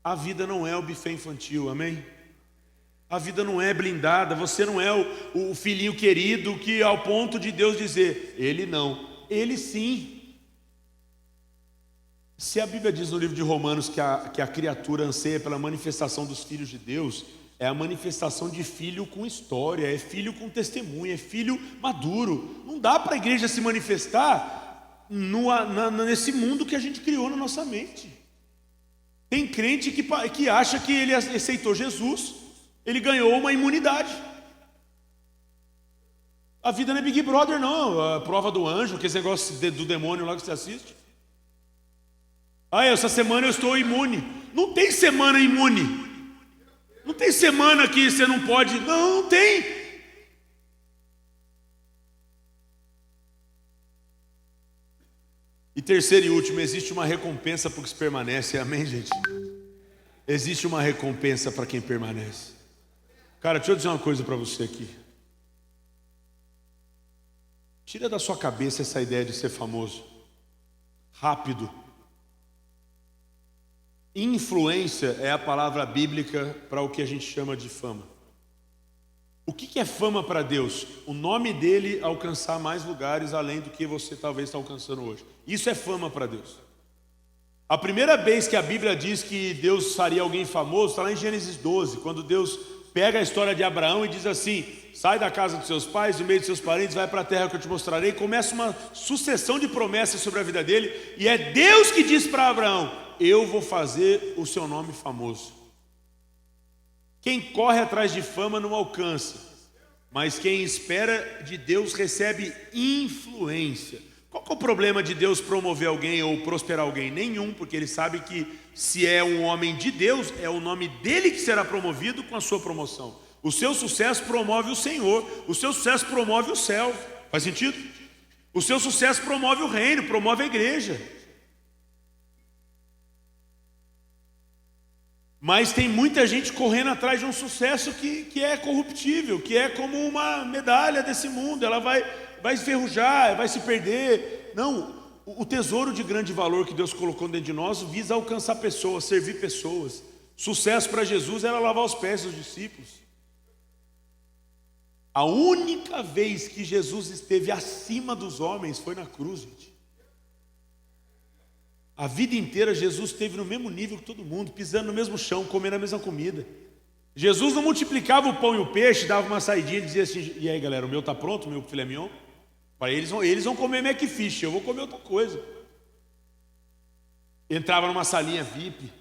A vida não é o buffet infantil, amém? A vida não é blindada, você não é o filhinho querido que ao ponto de Deus dizer, ele não, ele sim. Se a Bíblia diz no livro de Romanos que a criatura anseia pela manifestação dos filhos de Deus, é a manifestação de filho com história, é filho com testemunha, é filho maduro. Não dá para a igreja se manifestar nesse mundo que a gente criou na nossa mente. Tem crente que acha que ele aceitou Jesus, ele ganhou uma imunidade. A vida não é Big Brother não, a prova do anjo, aquele negócio do demônio lá que você assiste. Essa semana eu estou imune. Não tem semana imune. Não tem semana que você não pode. Não tem. E terceiro e último, existe uma recompensa para os que permanecem. Amém, gente? Existe uma recompensa para quem permanece. Cara, deixa eu dizer uma coisa para você aqui. Tira da sua cabeça essa ideia de ser famoso. Rápido. Influência é a palavra bíblica para o que a gente chama de fama. O que é fama para Deus? O nome dele alcançar mais lugares além do que você talvez está alcançando hoje. Isso é fama para Deus. A primeira vez que a Bíblia diz que Deus faria alguém famoso está lá em Gênesis 12, quando Deus pega a história de Abraão e diz assim: sai da casa dos seus pais, do meio dos seus parentes, vai para a terra que eu te mostrarei. Começa uma sucessão de promessas sobre a vida dele, e é Deus que diz para Abraão: eu vou fazer o seu nome famoso. Quem corre atrás de fama não alcança, mas quem espera de Deus recebe influência. Qual que é o problema de Deus promover alguém ou prosperar alguém? Nenhum, porque ele sabe que se é um homem de Deus, é o nome dele que será promovido com a sua promoção. O seu sucesso promove o Senhor, o seu sucesso promove o céu. Faz sentido? O seu sucesso promove o reino, promove a igreja. Mas tem muita gente correndo atrás de um sucesso que é corruptível, que é como uma medalha desse mundo. Ela vai enferrujar, vai se perder. Não, o tesouro de grande valor que Deus colocou dentro de nós visa alcançar pessoas, servir pessoas. Sucesso para Jesus era lavar os pés dos discípulos. A única vez que Jesus esteve acima dos homens foi na cruz, gente. A vida inteira Jesus esteve no mesmo nível que todo mundo, pisando no mesmo chão, comendo a mesma comida. Jesus não multiplicava o pão e o peixe, dava uma saidinha e dizia assim: e aí galera, o meu está pronto, o meu filé mignon? Para eles vão comer McFish, eu vou comer outra coisa. Entrava numa salinha VIP.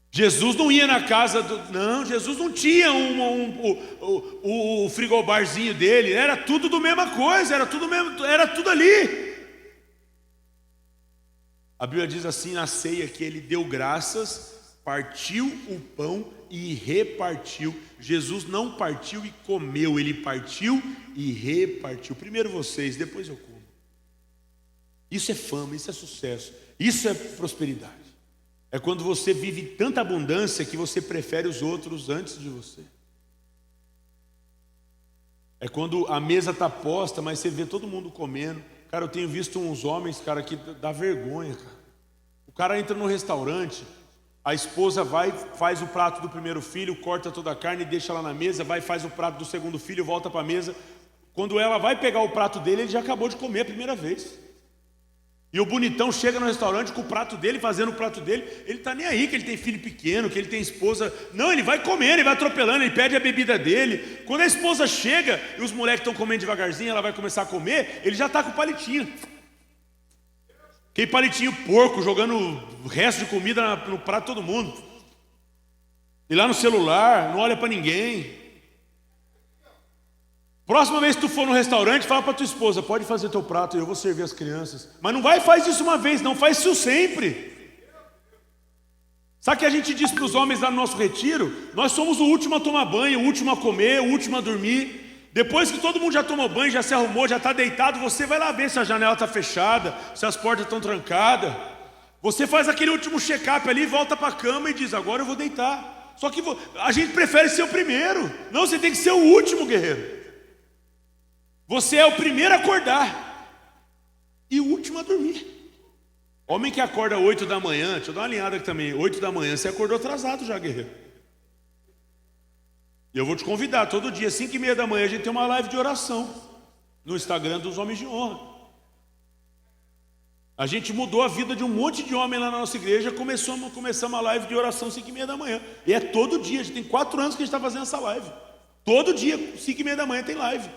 Jesus não ia na casa não, Jesus não tinha o frigobarzinho dele, era tudo do mesma coisa, era tudo ali. A Bíblia diz assim na ceia que ele deu graças, partiu o pão e repartiu. Jesus não partiu e comeu, ele partiu e repartiu. Primeiro vocês, depois eu como. Isso é fama, isso é sucesso, isso é prosperidade. É quando você vive tanta abundância que você prefere os outros antes de você. É quando a mesa está posta, mas você vê todo mundo comendo. Cara, eu tenho visto uns homens, cara, que dá vergonha, cara. O cara entra no restaurante, a esposa vai, faz o prato do primeiro filho, corta toda a carne e deixa lá na mesa, vai, faz o prato do segundo filho, volta para a mesa. Quando ela vai pegar o prato dele, ele já acabou de comer a primeira vez. E o bonitão chega no restaurante com o prato dele, fazendo o prato dele. Ele tá nem aí que ele tem filho pequeno, que ele tem esposa. Não, ele vai comendo, ele vai atropelando, ele pede a bebida dele. Quando a esposa chega e os moleques estão comendo devagarzinho, ela vai começar a comer, ele já tá com o palitinho. Aquele palitinho porco, jogando o resto de comida no prato de todo mundo. E lá no celular, não olha para ninguém. Próxima vez que tu for no restaurante, fala para tua esposa, pode fazer teu prato e eu vou servir as crianças. Mas não vai, faz isso uma vez, não, faz isso sempre. Sabe o que a gente diz para os homens lá no nosso retiro? Nós somos o último a tomar banho, o último a comer, o último a dormir. Depois que todo mundo já tomou banho, já se arrumou, já está deitado, você vai lá ver se a janela está fechada, se as portas estão trancadas. Você faz aquele último check-up ali, volta para a cama e diz, agora eu vou deitar. Só que a gente prefere ser o primeiro. Não, você tem que ser o último, guerreiro. Você é o primeiro a acordar e o último a dormir. Homem que acorda 8 da manhã, deixa eu dar uma alinhada aqui também, 8 da manhã, você acordou atrasado já, guerreiro. E eu vou te convidar, todo dia, 5:30 da manhã, a gente tem uma live de oração no Instagram dos Homens de Honra. A gente mudou a vida de um monte de homem lá na nossa igreja, começamos a live de oração 5:30 da manhã. E é todo dia, a gente tem 4 anos que a gente está fazendo essa live. Todo dia, 5:30 da manhã tem live.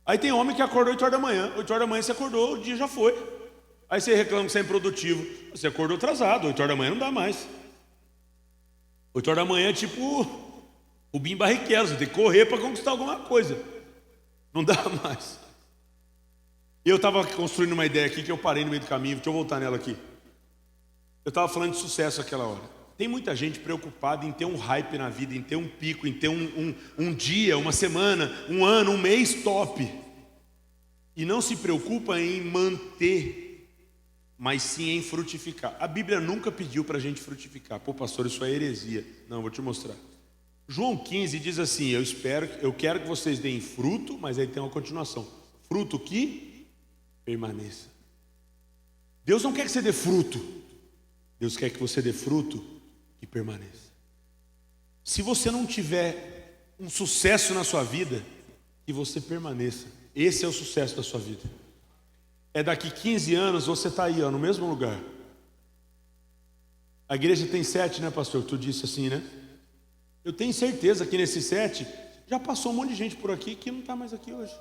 Aí tem homem que acorda 8 horas da manhã, 8 horas da manhã você acordou, o dia já foi. Aí você reclama que você é improdutivo, você acordou atrasado, 8 horas da manhã não dá mais. 8 horas da manhã é tipo o Bim Barrichello, você tem que correr para conquistar alguma coisa. Não dá mais. Eu estava construindo uma ideia aqui que eu parei no meio do caminho, deixa eu voltar nela aqui. Eu estava falando de sucesso naquela hora. Tem muita gente preocupada em ter um hype na vida, em ter um pico, em ter um dia, uma semana, um ano, um mês top. E não se preocupa em manter, mas sim em frutificar. A Bíblia nunca pediu para a gente frutificar. Pô, pastor, isso é heresia. Não, vou te mostrar. João 15 diz assim, eu quero que vocês deem fruto, mas aí tem uma continuação. Fruto que permaneça. Deus não quer que você dê fruto. Deus quer que você dê fruto e permaneça. Se você não tiver um sucesso na sua vida, que você permaneça. Esse é o sucesso da sua vida. É daqui 15 anos você está aí, ó, no mesmo lugar. A igreja tem 7, né, pastor? Tu disse assim, né? Eu tenho certeza que nesses 7 já passou um monte de gente por aqui que não está mais aqui hoje.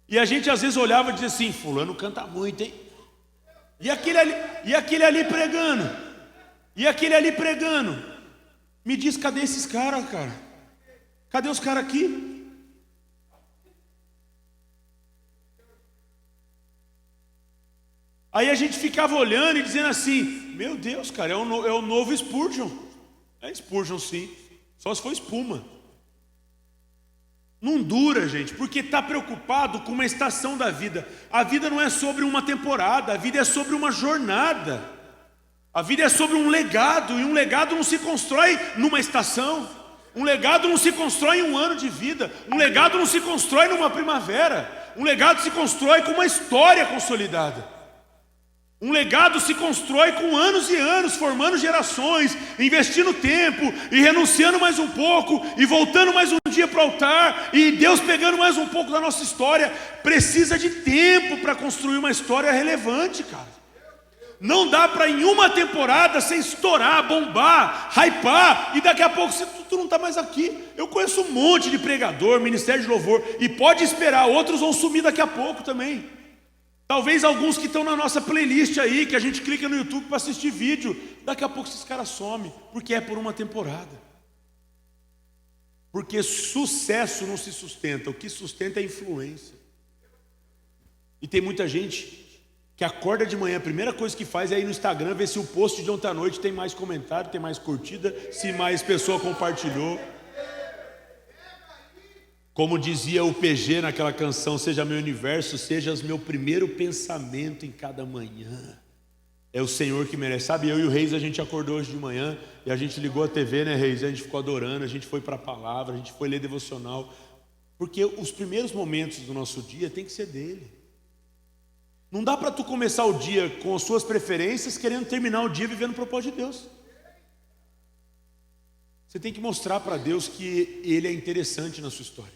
E a gente às vezes olhava e dizia assim, fulano canta muito, hein? E aquele ali pregando. E aquele ali pregando. Me diz, cadê esses caras, cara? Cadê os caras aqui? Aí a gente ficava olhando e dizendo assim, meu Deus, cara, é o novo Spurgeon. É Spurgeon sim, só se for espuma. Não dura, gente, porque está preocupado com uma estação da vida. A vida não é sobre uma temporada, a vida é sobre uma jornada. A vida é sobre um legado, e um legado não se constrói numa estação. Um legado não se constrói em um ano de vida. Um legado não se constrói numa primavera. Um legado se constrói com uma história consolidada. Um legado se constrói com anos e anos, formando gerações, investindo tempo e renunciando mais um pouco e voltando mais um dia para o altar e Deus pegando mais um pouco da nossa história. Precisa de tempo para construir uma história relevante, cara. Não dá para em uma temporada sem estourar, bombar, hypar e daqui a pouco tu não está mais aqui. Eu conheço um monte de pregador, ministério de louvor e pode esperar, outros vão sumir daqui a pouco também. Talvez alguns que estão na nossa playlist aí, que a gente clica no YouTube para assistir vídeo, daqui a pouco esses caras somem, porque é por uma temporada. Porque sucesso não se sustenta, o que sustenta é influência. E tem muita gente que acorda de manhã, a primeira coisa que faz é ir no Instagram, ver se o post de ontem à noite tem mais comentário, tem mais curtida, se mais pessoa compartilhou. Como dizia o PG naquela canção, seja meu universo, sejas meu primeiro pensamento em cada manhã. É o Senhor que merece. Sabe, eu e o Reis, a gente acordou hoje de manhã e a gente ligou a TV, né, Reis? A gente ficou adorando, a gente foi para a palavra, a gente foi ler devocional. Porque os primeiros momentos do nosso dia tem que ser dele. Não dá para tu começar o dia com as suas preferências, querendo terminar o dia vivendo o propósito de Deus. Você tem que mostrar para Deus que Ele é interessante na sua história.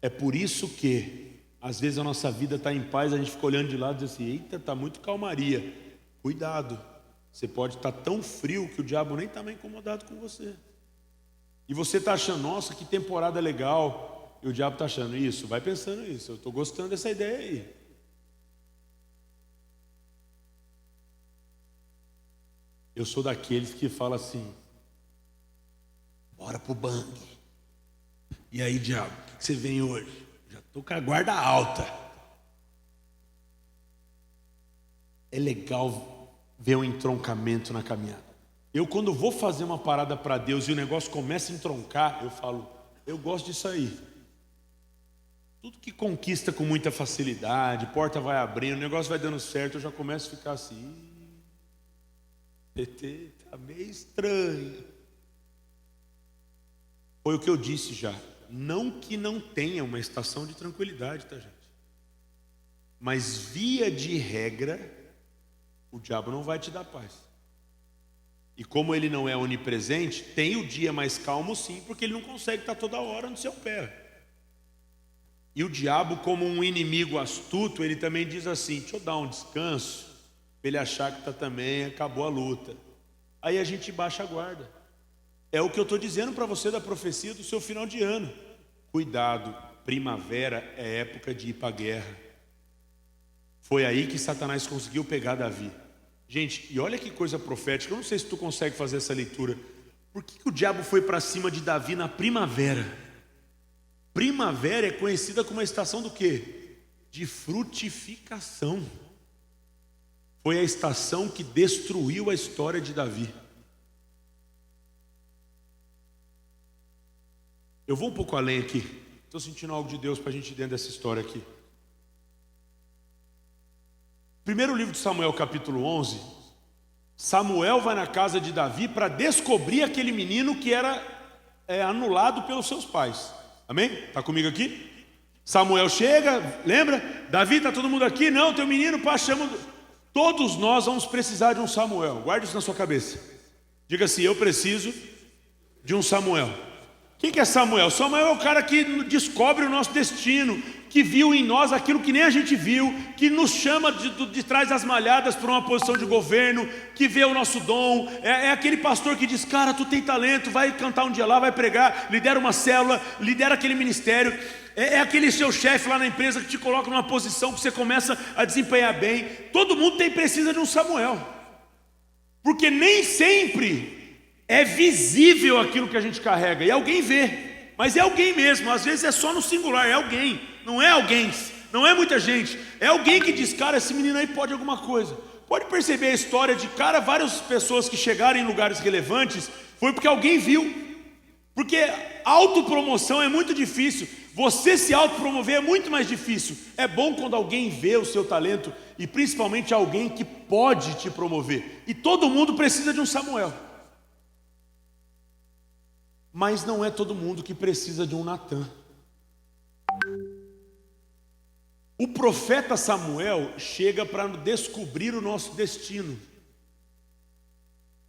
É por isso que, às vezes, a nossa vida está em paz, a gente fica olhando de lado e diz assim, eita, está muito calmaria. Cuidado, você pode estar tão frio que o diabo nem está mais incomodado com você. E você está achando, nossa, que temporada legal. E o diabo está achando, isso, vai pensando isso, eu estou gostando dessa ideia aí. Eu sou daqueles que falam assim, bora pro bang. E aí, diabo, o que você vem hoje? Já estou com a guarda alta. É legal ver um entroncamento na caminhada. Eu, quando vou fazer uma parada para Deus e o negócio começa a entroncar, eu falo, eu gosto disso aí. Tudo que conquista com muita facilidade, porta vai abrindo, o negócio vai dando certo, eu já começo a ficar assim, PT, tá meio estranho. Foi o que eu disse já. Não que não tenha uma estação de tranquilidade, tá, gente? Mas via de regra, o diabo não vai te dar paz. E como ele não é onipresente, tem o dia mais calmo sim, porque ele não consegue estar toda hora no seu pé. E o diabo, como um inimigo astuto, ele também diz assim, deixa eu dar um descanso, para ele achar que também acabou a luta. Aí a gente baixa a guarda. É o que eu estou dizendo para você da profecia do seu final de ano. Cuidado, primavera é época de ir para a guerra. Foi aí que Satanás conseguiu pegar Davi. Gente, e olha que coisa profética, eu não sei se tu consegue fazer essa leitura. Por que o diabo foi para cima de Davi na primavera? Primavera é conhecida como a estação do quê? De frutificação. Foi a estação que destruiu a história de Davi. Eu vou um pouco além aqui. Estou sentindo algo de Deus para a gente ir dentro dessa história aqui. Primeiro livro de Samuel, capítulo 11. Samuel vai na casa de Davi para descobrir aquele menino que era anulado pelos seus pais. Amém? Está comigo aqui? Samuel chega, lembra? Davi, está todo mundo aqui? Não, teu menino, pá, chama... Todos nós vamos precisar de um Samuel. Guarde isso na sua cabeça. Diga assim, eu preciso de um Samuel. Quem que é Samuel? Samuel é o cara que descobre o nosso destino, que viu em nós aquilo que nem a gente viu, que nos chama de trás das malhadas para uma posição de governo, que vê o nosso dom. É aquele pastor que diz, cara, tu tem talento, vai cantar um dia lá, vai pregar, lidera uma célula, lidera aquele ministério. É aquele seu chefe lá na empresa que te coloca numa posição que você começa a desempenhar bem. Todo mundo precisa de um Samuel, porque nem sempre é visível aquilo que a gente carrega, e alguém vê, mas é alguém mesmo, às vezes é só no singular, é alguém, não é alguém, não é muita gente, é alguém que diz, cara, esse menino aí pode alguma coisa. Pode perceber a história de, cara, várias pessoas que chegaram em lugares relevantes, foi porque alguém viu, porque autopromoção é muito difícil, você se autopromover é muito mais difícil. É bom quando alguém vê o seu talento, e principalmente alguém que pode te promover, e todo mundo precisa de um Samuel. Mas não é todo mundo que precisa de um Natan. O profeta Samuel chega para descobrir o nosso destino.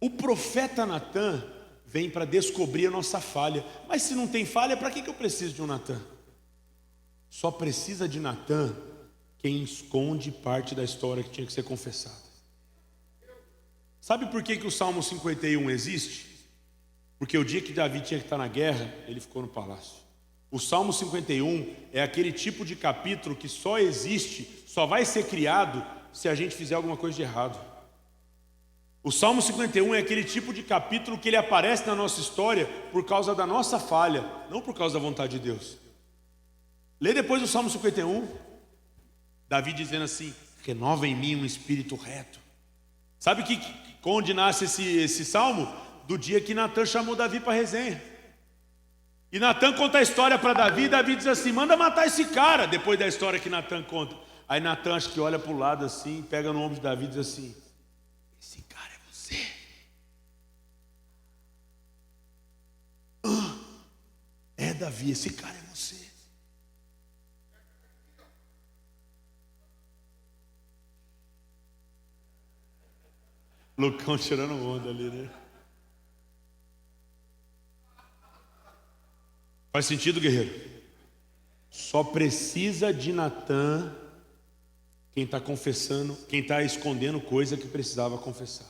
O profeta Natan vem para descobrir a nossa falha. Mas se não tem falha, para que eu preciso de um Natan? Só precisa de Natan quem esconde parte da história que tinha que ser confessada. Sabe por que o Salmo 51 existe? Porque o dia que Davi tinha que estar na guerra, ele ficou no palácio. O Salmo 51 é aquele tipo de capítulo que só existe, só vai ser criado se a gente fizer alguma coisa de errado. O Salmo 51 é aquele tipo de capítulo que ele aparece na nossa história por causa da nossa falha, não por causa da vontade de Deus. Lê depois o Salmo 51, Davi dizendo assim, renova em mim um espírito reto. Sabe onde nasce esse salmo? Do dia que Natan chamou Davi para a resenha. E Natan conta a história para Davi, e Davi diz assim, manda matar esse cara, depois da história que Natan conta. Aí Natan acho que olha para o lado assim, pega no ombro de Davi e diz assim, esse cara é você. É Davi, esse cara é você. Lucão tirando onda ali, né? Faz sentido, guerreiro? Só precisa de Natan quem está confessando, quem está escondendo coisa que precisava confessar.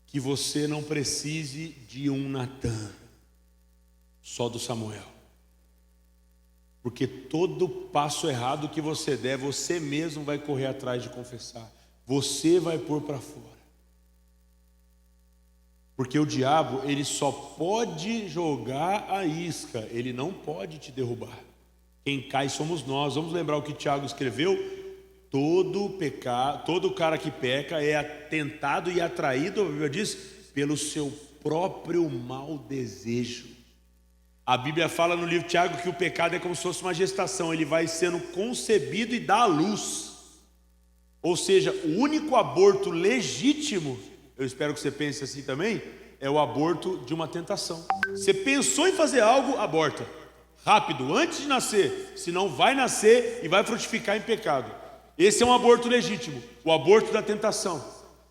Que você não precise de um Natan, só do Samuel. Porque todo passo errado que você der, você mesmo vai correr atrás de confessar. Você vai pôr para fora. Porque o diabo, ele só pode jogar a isca, ele não pode te derrubar. Quem cai somos nós. Vamos lembrar o que Tiago escreveu? Todo cara que peca é tentado e atraído, a Bíblia diz, pelo seu próprio mau desejo. A Bíblia fala no livro de Tiago que o pecado é como se fosse uma gestação, ele vai sendo concebido e dá à luz. Ou seja, o único aborto legítimo, eu espero que você pense assim também, é o aborto de uma tentação. Você pensou em fazer algo, aborta. Rápido, antes de nascer, senão vai nascer e vai frutificar em pecado. Esse é um aborto legítimo, o aborto da tentação.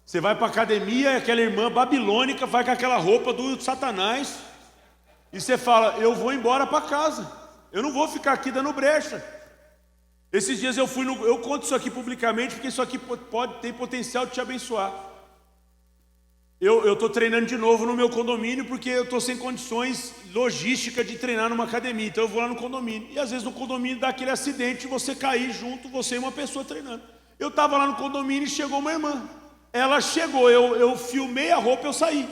Você vai para a academia e aquela irmã babilônica vai com aquela roupa do Satanás e você fala, eu vou embora para casa, eu não vou ficar aqui dando brecha. Esses dias eu conto isso aqui publicamente porque isso aqui tem potencial de te abençoar. Eu estou treinando de novo no meu condomínio porque eu estou sem condições logísticas de treinar numa academia. Então eu vou lá no condomínio. E às vezes no condomínio dá aquele acidente de você cair junto, você e uma pessoa treinando. Eu estava lá no condomínio e chegou uma irmã. Ela chegou, eu filmei a roupa e eu saí.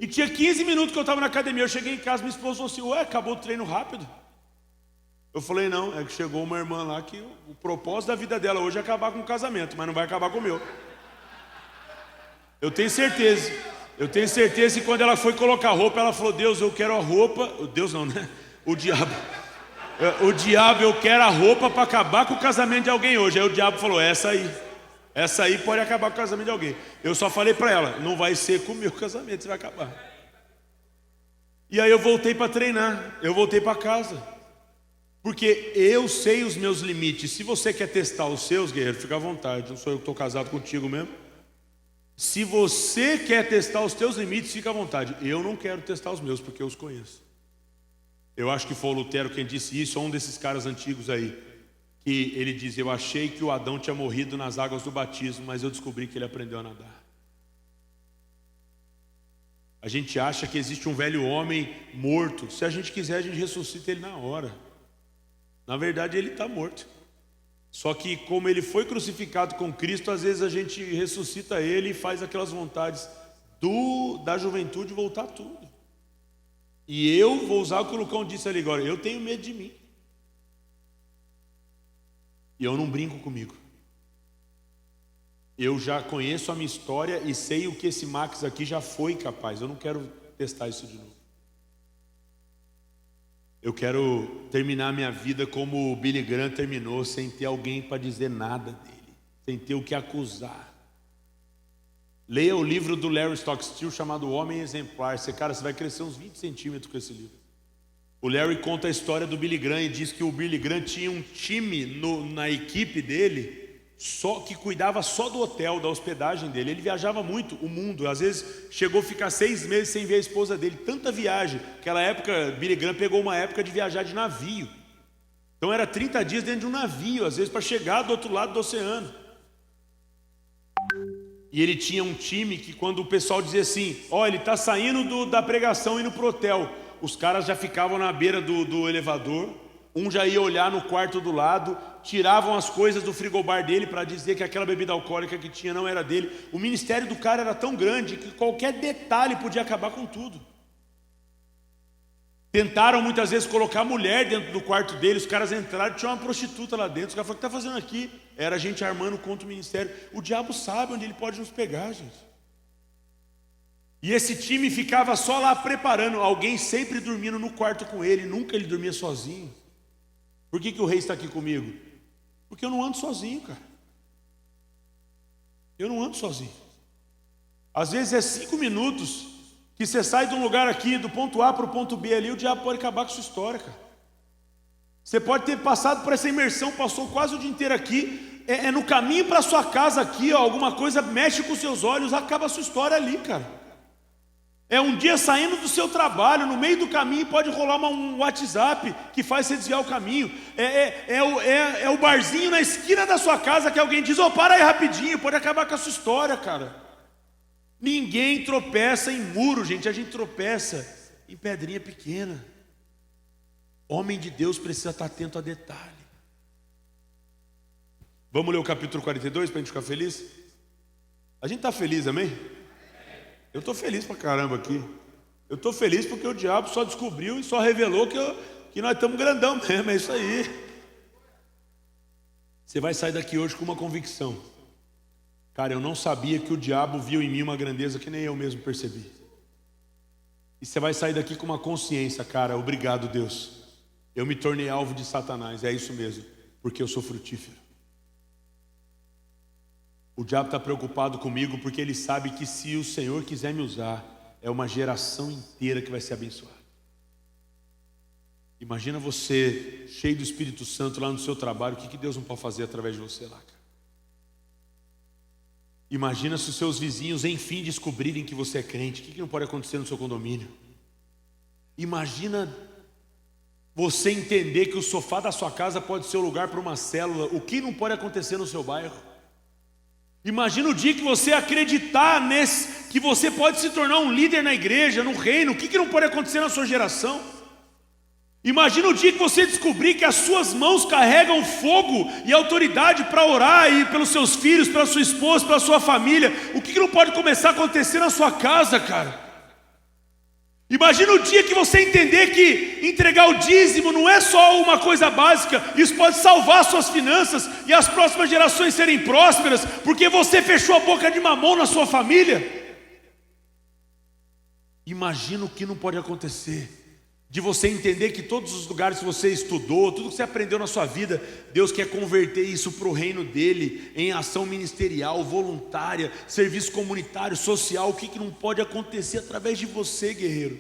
E tinha 15 minutos que eu estava na academia. Eu cheguei em casa, minha esposa falou assim, ué, acabou o treino rápido? Eu falei, não, é que chegou uma irmã lá que o propósito da vida dela hoje é acabar com o casamento, mas não vai acabar com o meu. Eu tenho certeza que quando ela foi colocar a roupa, ela falou, Deus, eu quero a roupa, Deus não, né? O diabo, eu quero a roupa para acabar com o casamento de alguém hoje. Aí o diabo falou, essa aí pode acabar com o casamento de alguém. Eu só falei para ela, não vai ser com o meu casamento, você vai acabar. E aí eu voltei para treinar, eu voltei para casa. Porque eu sei os meus limites. Se você quer testar os seus, guerreiro, fica à vontade, não sou eu que estou casado contigo mesmo. Se você quer testar os teus limites, fica à vontade. Eu não quero testar os meus, porque eu os conheço. Eu acho que foi o Lutero quem disse isso, ou um desses caras antigos aí, que ele diz, eu achei que o Adão tinha morrido nas águas do batismo, mas eu descobri que ele aprendeu a nadar. A gente acha que existe um velho homem morto. Se a gente quiser, a gente ressuscita ele na hora. Na verdade, ele está morto. Só que como ele foi crucificado com Cristo, às vezes a gente ressuscita ele e faz aquelas vontades da juventude voltar tudo. E eu vou usar o que o Lucão disse ali agora, eu tenho medo de mim. E eu não brinco comigo. Eu já conheço a minha história e sei o que esse Max aqui já foi capaz. Eu não quero testar isso de novo. Eu quero terminar minha vida como o Billy Graham terminou, sem ter alguém para dizer nada dele, sem ter o que acusar. Leia o livro do Larry Stockstill chamado O Homem Exemplar. Você vai crescer uns 20 centímetros com esse livro. O Larry conta a história do Billy Graham e diz que o Billy Graham tinha um time na equipe dele que cuidava só do hotel, da hospedagem dele. Ele viajava muito o mundo, às vezes chegou a ficar 6 meses sem ver a esposa dele, tanta viagem. Naquela época, Billy Graham pegou uma época de viajar de navio. Então era 30 dias dentro de um navio, às vezes para chegar do outro lado do oceano. E ele tinha um time que quando o pessoal dizia assim, ele está saindo da pregação indo pro hotel, os caras já ficavam na beira do elevador, um já ia olhar no quarto do lado, tiravam as coisas do frigobar dele para dizer que aquela bebida alcoólica que tinha não era dele. O ministério do cara era tão grande que qualquer detalhe podia acabar com tudo. Tentaram muitas vezes colocar a mulher dentro do quarto dele, os caras entraram e tinha uma prostituta lá dentro. Os caras falaram, o que está fazendo aqui? Era a gente armando contra o ministério. O diabo sabe onde ele pode nos pegar, gente. E esse time ficava só lá preparando, alguém sempre dormindo no quarto com ele, nunca ele dormia sozinho. Por que o rei está aqui comigo? Porque eu não ando sozinho, cara. Eu não ando sozinho. Às vezes é 5 minutos que você sai de um lugar aqui, do ponto A para o ponto B ali, o diabo pode acabar com a sua história, cara. Você pode ter passado por essa imersão, passou quase o dia inteiro aqui, no caminho para sua casa aqui, alguma coisa mexe com os seus olhos, acaba a sua história ali, cara. É um dia saindo do seu trabalho, no meio do caminho pode rolar um WhatsApp que faz você desviar o caminho. É o barzinho na esquina da sua casa que alguém diz: para aí rapidinho, pode acabar com a sua história, cara. Ninguém tropeça em muro, gente, a gente tropeça em pedrinha pequena. Homem de Deus precisa estar atento a detalhe. Vamos ler o capítulo 42 para a gente ficar feliz? A gente está feliz, amém? Eu estou feliz pra caramba aqui. Eu estou feliz porque o diabo só descobriu e só revelou que nós estamos grandão mesmo, é isso aí. Você vai sair daqui hoje com uma convicção. Cara, eu não sabia que o diabo viu em mim uma grandeza que nem eu mesmo percebi. E você vai sair daqui com uma consciência, cara, obrigado Deus. Eu me tornei alvo de Satanás, é isso mesmo, porque eu sou frutífero. O diabo está preocupado comigo porque ele sabe que se o Senhor quiser me usar, é uma geração inteira que vai ser abençoada. Imagina você cheio do Espírito Santo lá no seu trabalho, o que Deus não pode fazer através de você lá, cara? Imagina se os seus vizinhos enfim descobrirem que você é crente, o que não pode acontecer no seu condomínio? Imagina você entender que o sofá da sua casa pode ser o lugar para uma célula, o que não pode acontecer no seu bairro? Imagina o dia que você acreditar que você pode se tornar um líder na igreja, no reino, o que não pode acontecer na sua geração? Imagina o dia que você descobrir que as suas mãos carregam fogo e autoridade para orar e pelos seus filhos, pela sua esposa, pela sua família, o que não pode começar a acontecer na sua casa, cara? Imagina o dia que você entender que entregar o dízimo não é só uma coisa básica, isso pode salvar suas finanças e as próximas gerações serem prósperas, porque você fechou a boca de mamão na sua família. Imagina o que não pode acontecer, de você entender que todos os lugares que você estudou, tudo que você aprendeu na sua vida, Deus quer converter isso para o reino dele, em ação ministerial, voluntária, serviço comunitário, social. O que não pode acontecer através de você, guerreiro?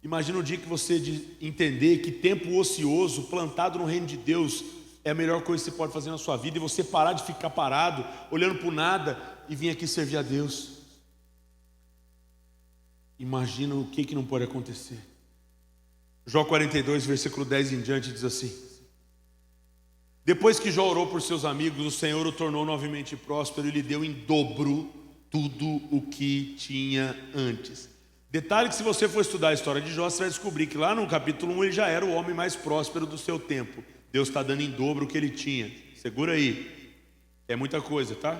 Imagina o dia que você entender que tempo ocioso, plantado no reino de Deus, é a melhor coisa que você pode fazer na sua vida, e você parar de ficar parado, olhando para o nada, e vir aqui servir a Deus. Imagina o que não pode acontecer. Jó 42, versículo 10 em diante diz assim: depois que Jó orou por seus amigos, o Senhor o tornou novamente próspero e lhe deu em dobro tudo o que tinha antes. Detalhe que se você for estudar a história de Jó, você vai descobrir que lá no capítulo 1 ele já era o homem mais próspero do seu tempo. Deus está dando em dobro o que ele tinha. Segura aí, é muita coisa, tá?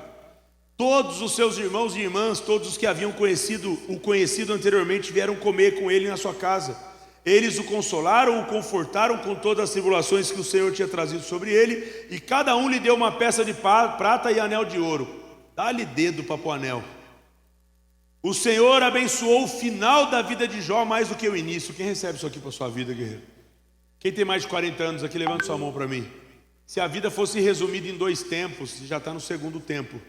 Todos os seus irmãos e irmãs, todos os que haviam conhecido anteriormente, vieram comer com ele na sua casa. Eles o consolaram, o confortaram com todas as tribulações que o Senhor tinha trazido sobre ele, e cada um lhe deu uma peça de prata e anel de ouro. Dá-lhe dedo para o anel. O Senhor abençoou o final da vida de Jó mais do que o início. Quem recebe isso aqui para a sua vida, guerreiro? Quem tem mais de 40 anos aqui, levanta sua mão para mim. Se a vida fosse resumida em 2 tempos, você já está no segundo tempo.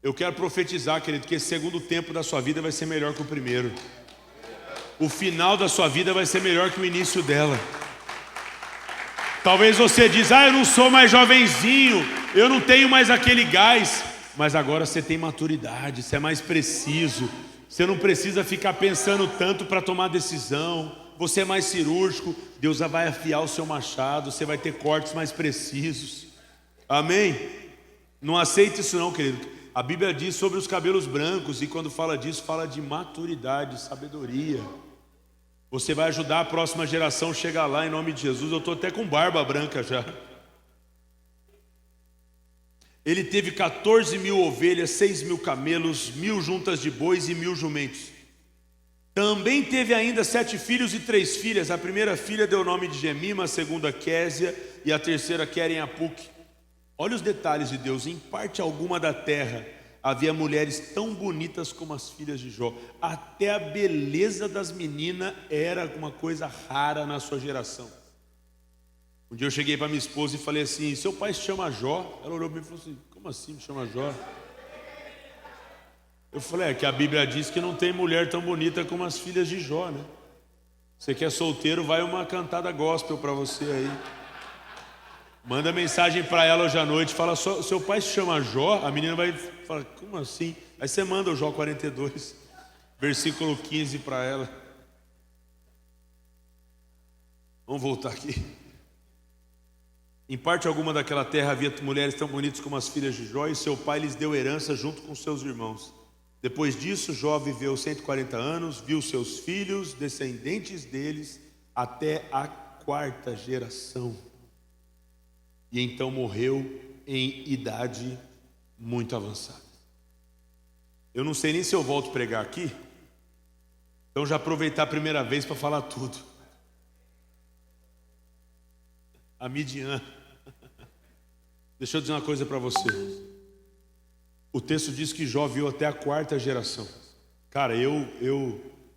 Eu quero profetizar, querido, que esse segundo tempo da sua vida vai ser melhor que o primeiro. O final da sua vida vai ser melhor que o início dela. Talvez você diz: eu não sou mais jovenzinho, eu não tenho mais aquele gás. Mas agora você tem maturidade, você é mais preciso. Você não precisa ficar pensando tanto para tomar decisão. Você é mais cirúrgico. Deus vai afiar o seu machado, você vai ter cortes mais precisos. Amém? Não aceite isso não, querido. A Bíblia diz sobre os cabelos brancos, e quando fala disso, fala de maturidade, sabedoria. Você vai ajudar a próxima geração a chegar lá em nome de Jesus. Eu estou até com barba branca já. Ele teve 14.000 ovelhas, 6.000 camelos, 1.000 juntas de bois e 1.000 jumentos. Também teve ainda 7 filhos e 3 filhas. A primeira filha deu o nome de Gemima, a segunda Késia e a terceira Queren-Apuque. Olha os detalhes de Deus. Em parte alguma da terra havia mulheres tão bonitas como as filhas de Jó. Até a beleza das meninas era uma coisa rara na sua geração. Um dia eu cheguei para minha esposa e falei assim: seu pai se chama Jó? Ela olhou para mim e falou assim: como assim me chama Jó? Eu falei: é que a Bíblia diz que não tem mulher tão bonita como as filhas de Jó, né? Você que é solteiro, vai uma cantada gospel para você aí. Manda mensagem para ela hoje à noite, fala: seu pai se chama Jó? A menina vai falar: como assim? Aí você manda o Jó 42. versículo 15 para ela. Vamos voltar aqui. Em parte alguma daquela terra havia mulheres tão bonitas como as filhas de Jó, e seu pai lhes deu herança junto com seus irmãos. Depois disso, Jó viveu 140 anos, viu seus filhos, descendentes deles, até a 4ª geração. E então morreu em idade muito avançada. Eu não sei nem se eu volto a pregar aqui, então já aproveitar a primeira vez para falar tudo. A Midian. Deixa eu dizer uma coisa para você. O texto diz que Jó viu até a 4ª geração. Cara,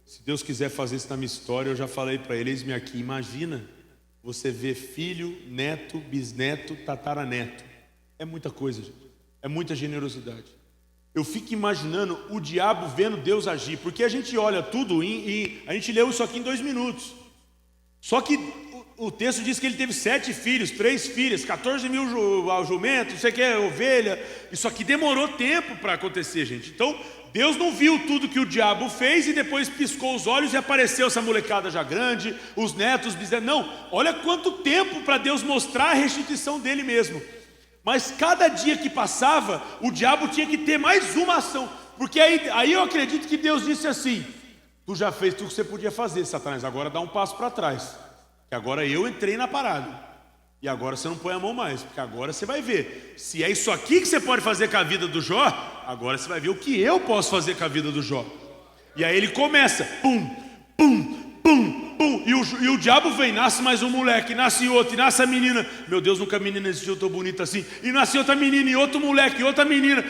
se Deus quiser fazer isso na minha história, eu já falei para ele, eis-me aqui. Imagina você ver filho, neto, bisneto, tataraneto. É muita coisa, gente. É muita generosidade. Eu fico imaginando o diabo vendo Deus agir, porque a gente olha tudo e a gente leu isso aqui em 2 minutos. Só que o texto diz que ele teve 7 filhos, 3 filhas, 14 mil jumentos, não sei o que, ovelha. Isso aqui demorou tempo para acontecer, gente. Então, Deus não viu tudo que o diabo fez e depois piscou os olhos e apareceu essa molecada já grande, os netos, bisnetos. Não, olha quanto tempo para Deus mostrar a restituição dele mesmo. Mas cada dia que passava, o diabo tinha que ter mais uma ação. Porque aí eu acredito que Deus disse assim: tu já fez tudo que você podia fazer, Satanás, agora dá um passo para trás. Que agora eu entrei na parada. E agora você não põe a mão mais, porque agora você vai ver. Se é isso aqui que você pode fazer com a vida do Jó, agora você vai ver o que eu posso fazer com a vida do Jó. E aí ele começa, pum, pum, pum, pum. E o diabo vem, nasce mais um moleque, nasce outro, e nasce a menina. Meu Deus, nunca a menina existiu tão bonita assim. E nasce outra menina, e outro moleque, e outra menina.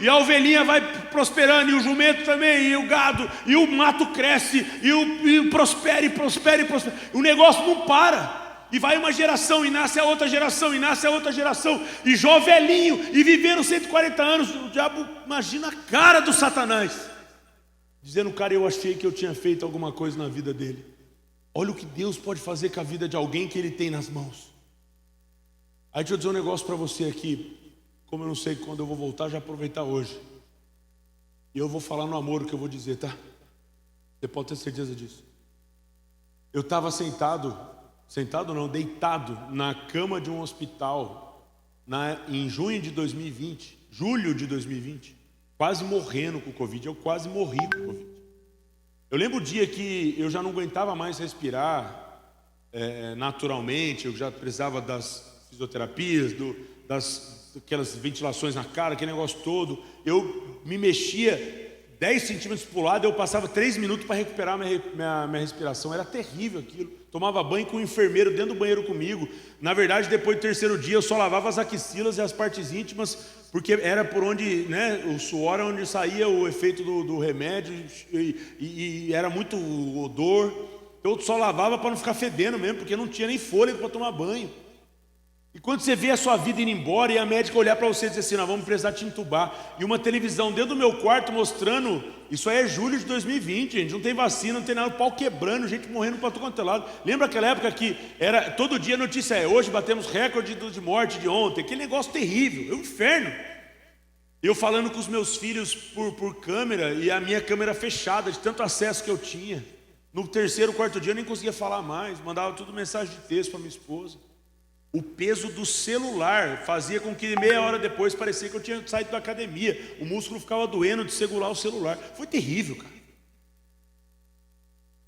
E a ovelhinha vai prosperando, e o jumento também, e o gado, e o mato cresce, e prospera. O negócio não para. E vai uma geração, e nasce a outra geração, e nasce a outra geração. E Jó velhinho, e viveram 140 anos. O diabo, imagina a cara do Satanás, dizendo, cara, eu achei que eu tinha feito alguma coisa na vida dele. Olha o que Deus pode fazer com a vida de alguém que ele tem nas mãos. Aí deixa eu dizer um negócio para você aqui. Como eu não sei quando eu vou voltar, já aproveitar hoje. E eu vou falar no amor o que eu vou dizer, tá? Você pode ter certeza disso. Eu estava deitado na cama de um hospital em junho de 2020, julho de 2020, quase morrendo com o Covid. Eu quase morri com o Covid. Eu lembro o dia que eu já não aguentava mais respirar naturalmente, eu já precisava das fisioterapias, daquelas ventilações na cara, aquele negócio todo. Eu me mexia 10 centímetros para o lado, eu passava 3 minutos para recuperar minha respiração. Era terrível aquilo. Tomava banho com um enfermeiro dentro do banheiro comigo. Na verdade, depois do 3º dia, eu só lavava as axilas e as partes íntimas, porque era por onde, né, o suor era onde saía o efeito do remédio, e era muito odor. Eu só lavava para não ficar fedendo mesmo, porque não tinha nem fôlego para tomar banho. E quando você vê a sua vida indo embora e a médica olhar para você e dizer assim, nós vamos precisar te entubar, e uma televisão dentro do meu quarto mostrando, isso aí é julho de 2020, gente, não tem vacina, não tem nada, o pau quebrando, gente morrendo para todo quanto é lado. Lembra aquela época que era todo dia a notícia hoje batemos recorde de morte de ontem, aquele negócio terrível, é um inferno. Eu falando com os meus filhos por câmera, e a minha câmera fechada de tanto acesso que eu tinha. No 3º, 4º dia eu nem conseguia falar mais, mandava tudo mensagem de texto para minha esposa. O peso do celular fazia com que meia hora depois parecia que eu tinha saído da academia. O músculo ficava doendo de segurar o celular. Foi terrível, cara.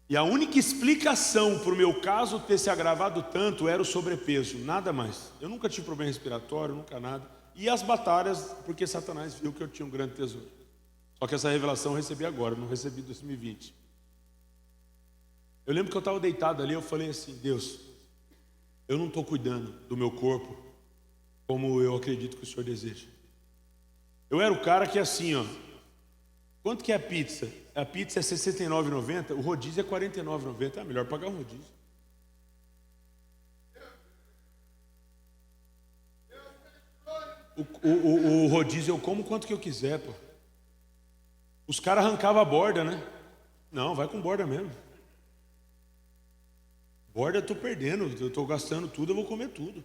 E a única explicação para o meu caso ter se agravado tanto era o sobrepeso, nada mais. Eu nunca tive problema respiratório, nunca nada. E as batalhas, porque Satanás viu que eu tinha um grande tesouro. Só que essa revelação eu recebi agora, não recebi em 2020. Eu lembro que eu estava deitado ali, eu falei assim, Deus, eu não estou cuidando do meu corpo como eu acredito que o Senhor deseja. Eu era o cara que assim, ó, quanto que é a pizza? A pizza é R$ 69,90, o rodízio é R$ 49,90, é melhor pagar um rodízio. O rodízio eu como quanto que eu quiser, pô. Os caras arrancavam a borda, né? Não, vai com borda mesmo. Borda eu estou perdendo, eu estou gastando tudo, eu vou comer tudo.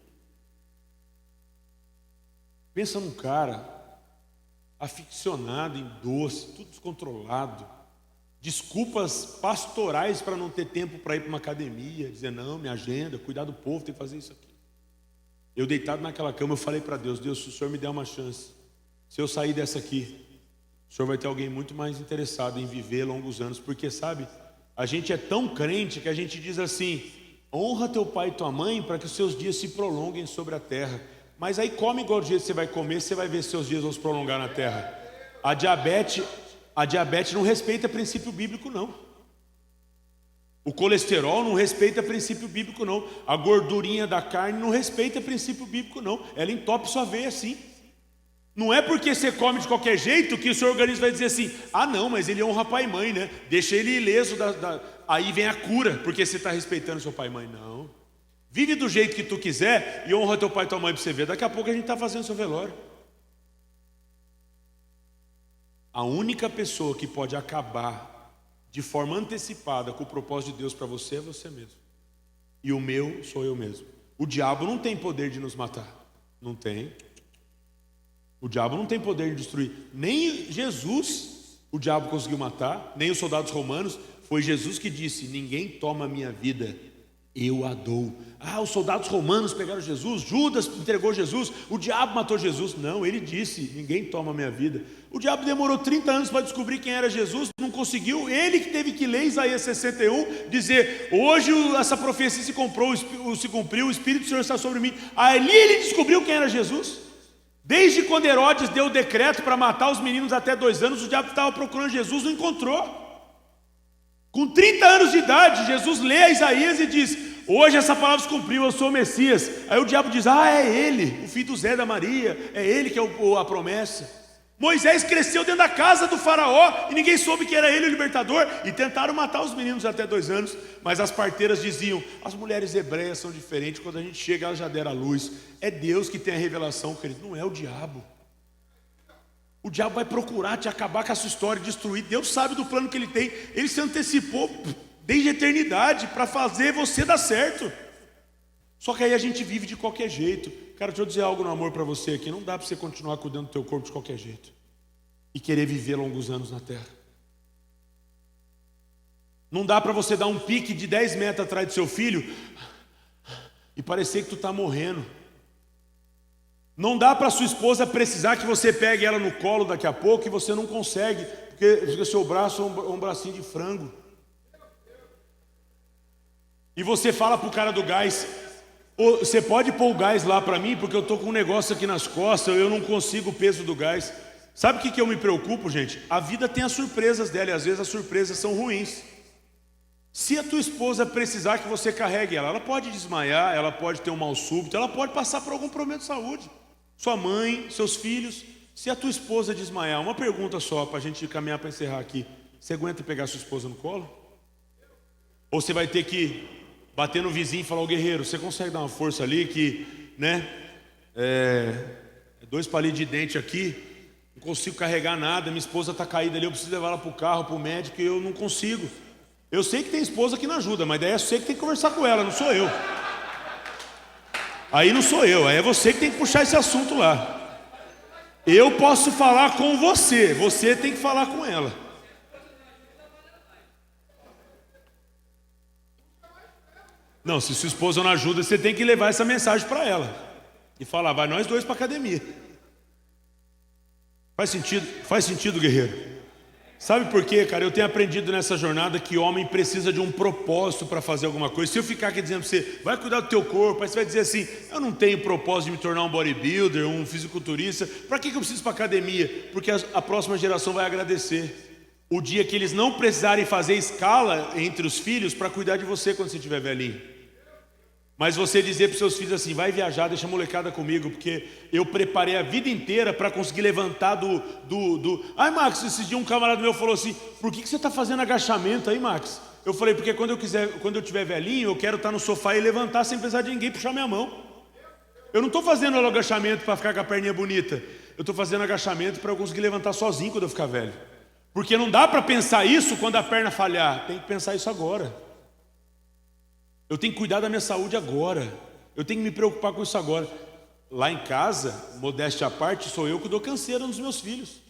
Pensa num cara aficionado em doce, tudo descontrolado, desculpas pastorais para não ter tempo para ir para uma academia, dizer, não, minha agenda, cuidar do povo, tem que fazer isso aqui. Eu deitado naquela cama, eu falei para Deus, Deus, se o Senhor me der uma chance, se eu sair dessa aqui, o Senhor vai ter alguém muito mais interessado em viver longos anos, porque sabe, a gente é tão crente que a gente diz assim, honra teu pai e tua mãe para que os seus dias se prolonguem sobre a terra. Mas aí come igual o dia que você vai comer, você vai ver se seus dias vão se prolongar na terra. A diabetes não respeita princípio bíblico, não. O colesterol não respeita princípio bíblico, não. A gordurinha da carne não respeita princípio bíblico, não. Ela entope sua veia assim. Não é porque você come de qualquer jeito que o seu organismo vai dizer assim, ah não, mas ele honra pai e mãe, né? Deixa ele ileso, aí vem a cura, porque você está respeitando seu pai e mãe. Não. Vive do jeito que tu quiser e honra teu pai e tua mãe para você ver. Daqui a pouco a gente está fazendo seu velório. A única pessoa que pode acabar de forma antecipada com o propósito de Deus para você é você mesmo. E o meu sou eu mesmo. O diabo não tem poder de nos matar. Não tem. O diabo não tem poder de destruir. Nem Jesus o diabo conseguiu matar, nem os soldados romanos. Foi Jesus que disse, ninguém toma a minha vida, eu a dou. Ah, os soldados romanos pegaram Jesus, Judas entregou Jesus, o diabo matou Jesus. Não, ele disse, ninguém toma a minha vida. O diabo demorou 30 anos para descobrir quem era Jesus, não conseguiu. Ele que teve que ler Isaías 61, dizer, hoje essa profecia se cumpriu, o Espírito do Senhor está sobre mim. Ali ele descobriu quem era Jesus. Desde quando Herodes deu o decreto para matar os meninos até 2 anos, o diabo estava procurando Jesus, não encontrou. Com 30 anos de idade, Jesus lê Isaías e diz, hoje essa palavra se cumpriu, eu sou o Messias. Aí o diabo diz, ah, é ele, o filho do Zé da Maria, é ele que é a promessa. Moisés cresceu dentro da casa do faraó e ninguém soube que era ele o libertador, e tentaram matar os meninos até 2 anos, mas as parteiras diziam, as mulheres hebreias são diferentes, quando a gente chega elas já deram a luz. É Deus que tem a revelação, querido, não é o diabo. O diabo vai procurar te acabar com a sua história, destruir. Deus sabe do plano que ele tem, ele se antecipou desde a eternidade para fazer você dar certo. Só que aí a gente vive de qualquer jeito. Cara, deixa eu dizer algo no amor para você aqui. Não dá para você continuar cuidando do teu corpo de qualquer jeito e querer viver longos anos na terra. Não dá para você dar um pique de 10 metros atrás do seu filho e parecer que tu está morrendo. Não dá para sua esposa precisar que você pegue ela no colo daqui a pouco e você não consegue, porque o seu braço é um bracinho de frango. E você fala para o cara do gás, você pode pôr o gás lá para mim, porque eu estou com um negócio aqui nas costas, eu não consigo o peso do gás. Sabe o que eu me preocupo, gente? A vida tem as surpresas dela, e às vezes as surpresas são ruins. Se a tua esposa precisar que você carregue ela pode desmaiar, ela pode ter um mal súbito, ela pode passar por algum problema de saúde. Sua mãe, seus filhos. Se a tua esposa desmaiar, uma pergunta só para a gente caminhar para encerrar aqui. Você aguenta pegar sua esposa no colo? Ou você vai ter que bater no vizinho e falar, ô guerreiro, você consegue dar uma força ali que, né? 2 palitos de dente aqui, não consigo carregar nada, minha esposa está caída ali, eu preciso levar ela para o carro, para o médico, e eu não consigo. Eu sei que tem esposa que não ajuda, mas daí é você que tem que conversar com ela, não sou eu. Aí não sou eu, aí é você que tem que puxar esse assunto lá. Eu posso falar com você, você tem que falar com ela. Não, se sua esposa não ajuda, você tem que levar essa mensagem para ela e falar, vai nós 2 para a academia. Faz sentido? Faz sentido, guerreiro? Sabe por quê, cara? Eu tenho aprendido nessa jornada que homem precisa de um propósito para fazer alguma coisa. Se eu ficar aqui dizendo para você, vai cuidar do teu corpo, aí você vai dizer assim, eu não tenho propósito de me tornar um bodybuilder, um fisiculturista, para que eu preciso ir para a academia? Porque a próxima geração vai agradecer. O dia que eles não precisarem fazer escala entre os filhos para cuidar de você quando você estiver velhinho. Mas você dizer para os seus filhos assim, vai viajar, deixa a molecada comigo, porque eu preparei a vida inteira para conseguir levantar Ai, Max, esse dia um camarada meu falou assim, por que você está fazendo agachamento aí, Max? Eu falei, porque quando eu tiver velhinho, eu quero estar no sofá e levantar sem precisar de ninguém puxar minha mão. Eu não estou fazendo agachamento para ficar com a perninha bonita, eu estou fazendo agachamento para eu conseguir levantar sozinho quando eu ficar velho. Porque não dá para pensar isso quando a perna falhar, tem que pensar isso agora. Eu tenho que cuidar da minha saúde agora. Eu tenho que me preocupar com isso agora. Lá em casa, modéstia à parte, sou eu que dou canseira nos meus filhos.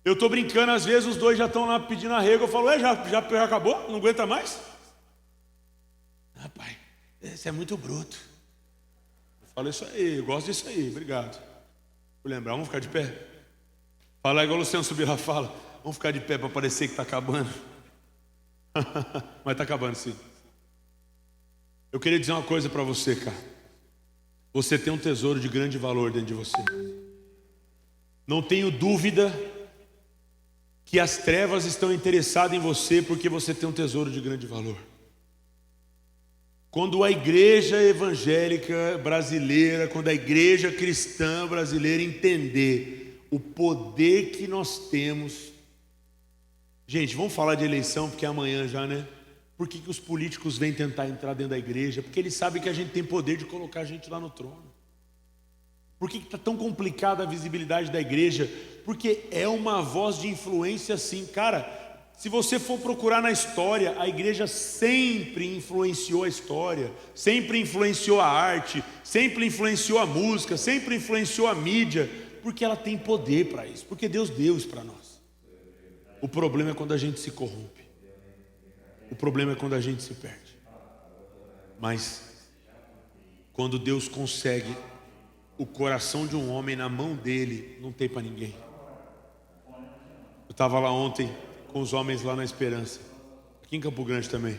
Eu estou brincando, às vezes os dois já estão lá pedindo arrego. Eu falo, já acabou? Não aguenta mais? Rapaz, você é muito bruto. Eu falo, isso aí, eu gosto disso aí, obrigado. Vou lembrar, vamos ficar de pé. Fala igual o Luciano Subirá fala, vamos ficar de pé para parecer que está acabando. Mas está acabando sim. Eu queria dizer uma coisa para você, cara. Você tem um tesouro de grande valor dentro de você. Não tenho dúvida que as trevas estão interessadas em você porque você tem um tesouro de grande valor. Quando a igreja evangélica brasileira, quando a igreja cristã brasileira entender o poder que nós temos. Gente, vamos falar de eleição porque é amanhã já, né? Por que os políticos vêm tentar entrar dentro da igreja? Porque eles sabem que a gente tem poder de colocar a gente lá no trono. Por que está tão complicada a visibilidade da igreja? Porque é uma voz de influência sim. Cara, se você for procurar na história, a igreja sempre influenciou a história, sempre influenciou a arte, sempre influenciou a música, sempre influenciou a mídia, porque ela tem poder para isso, porque Deus deu isso para nós. O problema é quando a gente se corrompe. O problema é quando a gente se perde. Mas quando Deus consegue o coração de um homem na mão dele, não tem para ninguém. Eu estava lá ontem com os homens lá na Esperança, aqui em Campo Grande também,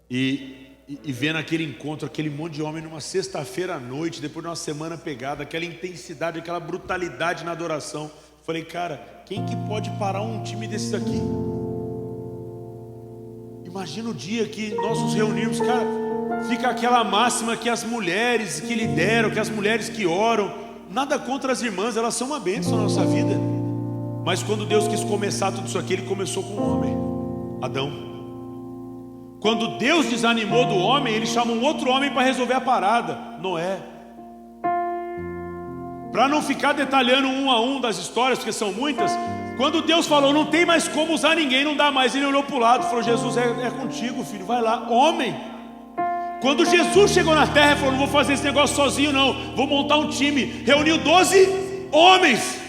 e vendo aquele encontro, aquele monte de homem numa sexta-feira à noite, depois de uma semana pegada, aquela intensidade, aquela brutalidade na adoração. Falei, cara, quem que pode parar um time desses aqui? Imagina o dia que nós nos reunirmos, cara, fica aquela máxima que as mulheres que lideram, que as mulheres que oram, nada contra as irmãs, elas são uma bênção na nossa vida. Mas quando Deus quis começar tudo isso aqui, Ele começou com o homem, Adão. Quando Deus desanimou do homem, Ele chama um outro homem para resolver a parada, Noé. Para não ficar detalhando um a um das histórias, porque são muitas, quando Deus falou, não tem mais como usar ninguém, não dá mais, Ele olhou para o lado e falou, Jesus, é contigo, filho, vai lá, homem. Quando Jesus chegou na terra, Ele falou, não vou fazer esse negócio sozinho não, vou montar um time. Reuniu 12 homens.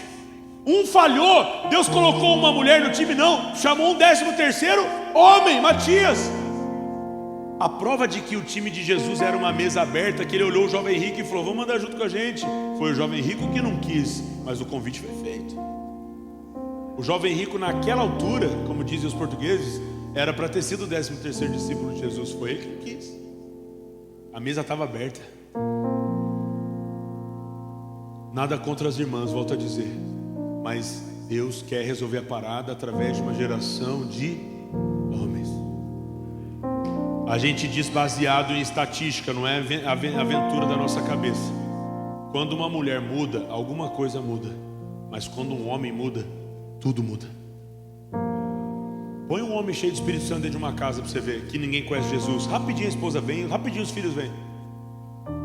Um falhou, Deus colocou uma mulher no time, não, chamou um 13º homem, Matias. A prova de que o time de Jesus era uma mesa aberta, que Ele olhou o jovem rico e falou, vamos andar junto com a gente. Foi o jovem rico que não quis, mas o convite foi feito. O jovem rico naquela altura, como dizem os portugueses, era para ter sido o 13º discípulo de Jesus. Foi ele que quis. A mesa estava aberta. Nada contra as irmãs, volto a dizer, mas Deus quer resolver a parada através de uma geração de homens. A gente diz baseado em estatística, não é aventura da nossa cabeça. Quando uma mulher muda, alguma coisa muda. Mas quando um homem muda, tudo muda. Põe um homem cheio de Espírito Santo dentro de uma casa para você ver, que ninguém conhece Jesus. Rapidinho a esposa vem, rapidinho os filhos vêm.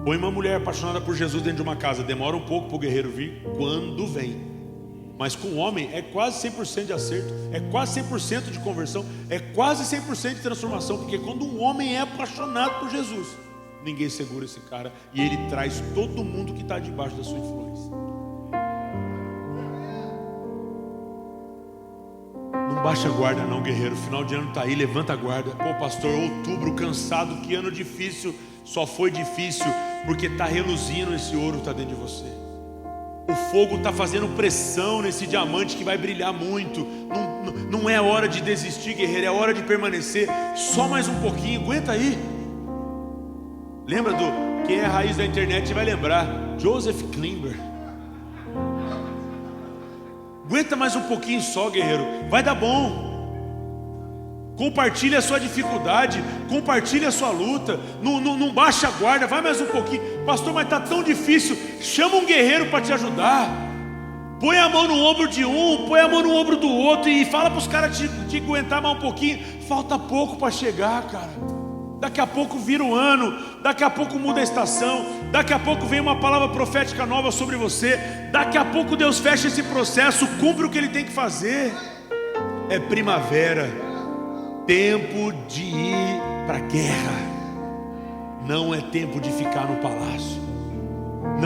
Põe uma mulher apaixonada por Jesus dentro de uma casa, demora um pouco para o guerreiro vir, quando vem. Mas com o homem é quase 100% de acerto, é quase 100% de conversão, é quase 100% de transformação, porque quando um homem é apaixonado por Jesus, ninguém segura esse cara e ele traz todo mundo que está debaixo da sua influência. Não baixa a guarda não, guerreiro, final de ano está aí, levanta a guarda. Pô, pastor, outubro cansado, que ano difícil. Só foi difícil porque está reluzindo esse ouro, está dentro de você. O fogo está fazendo pressão nesse diamante que vai brilhar muito. Não é hora de desistir, guerreiro, é hora de permanecer. Só mais um pouquinho, aguenta aí. Lembra do, quem é a raiz da internet vai lembrar, Joseph Klimber. Aguenta mais um pouquinho só, guerreiro, vai dar bom. Compartilhe a sua dificuldade, compartilhe a sua luta, não baixa a guarda, vai mais um pouquinho. Pastor, mas está tão difícil. Chama um guerreiro para te ajudar. Põe a mão no ombro de um, põe a mão no ombro do outro e fala para os caras te aguentar mais um pouquinho. Falta pouco para chegar, cara. Daqui a pouco vira o ano, daqui a pouco muda a estação, daqui a pouco vem uma palavra profética nova sobre você, daqui a pouco Deus fecha esse processo, cumpre o que Ele tem que fazer. É primavera, tempo de ir para a guerra. Não é tempo de ficar no palácio.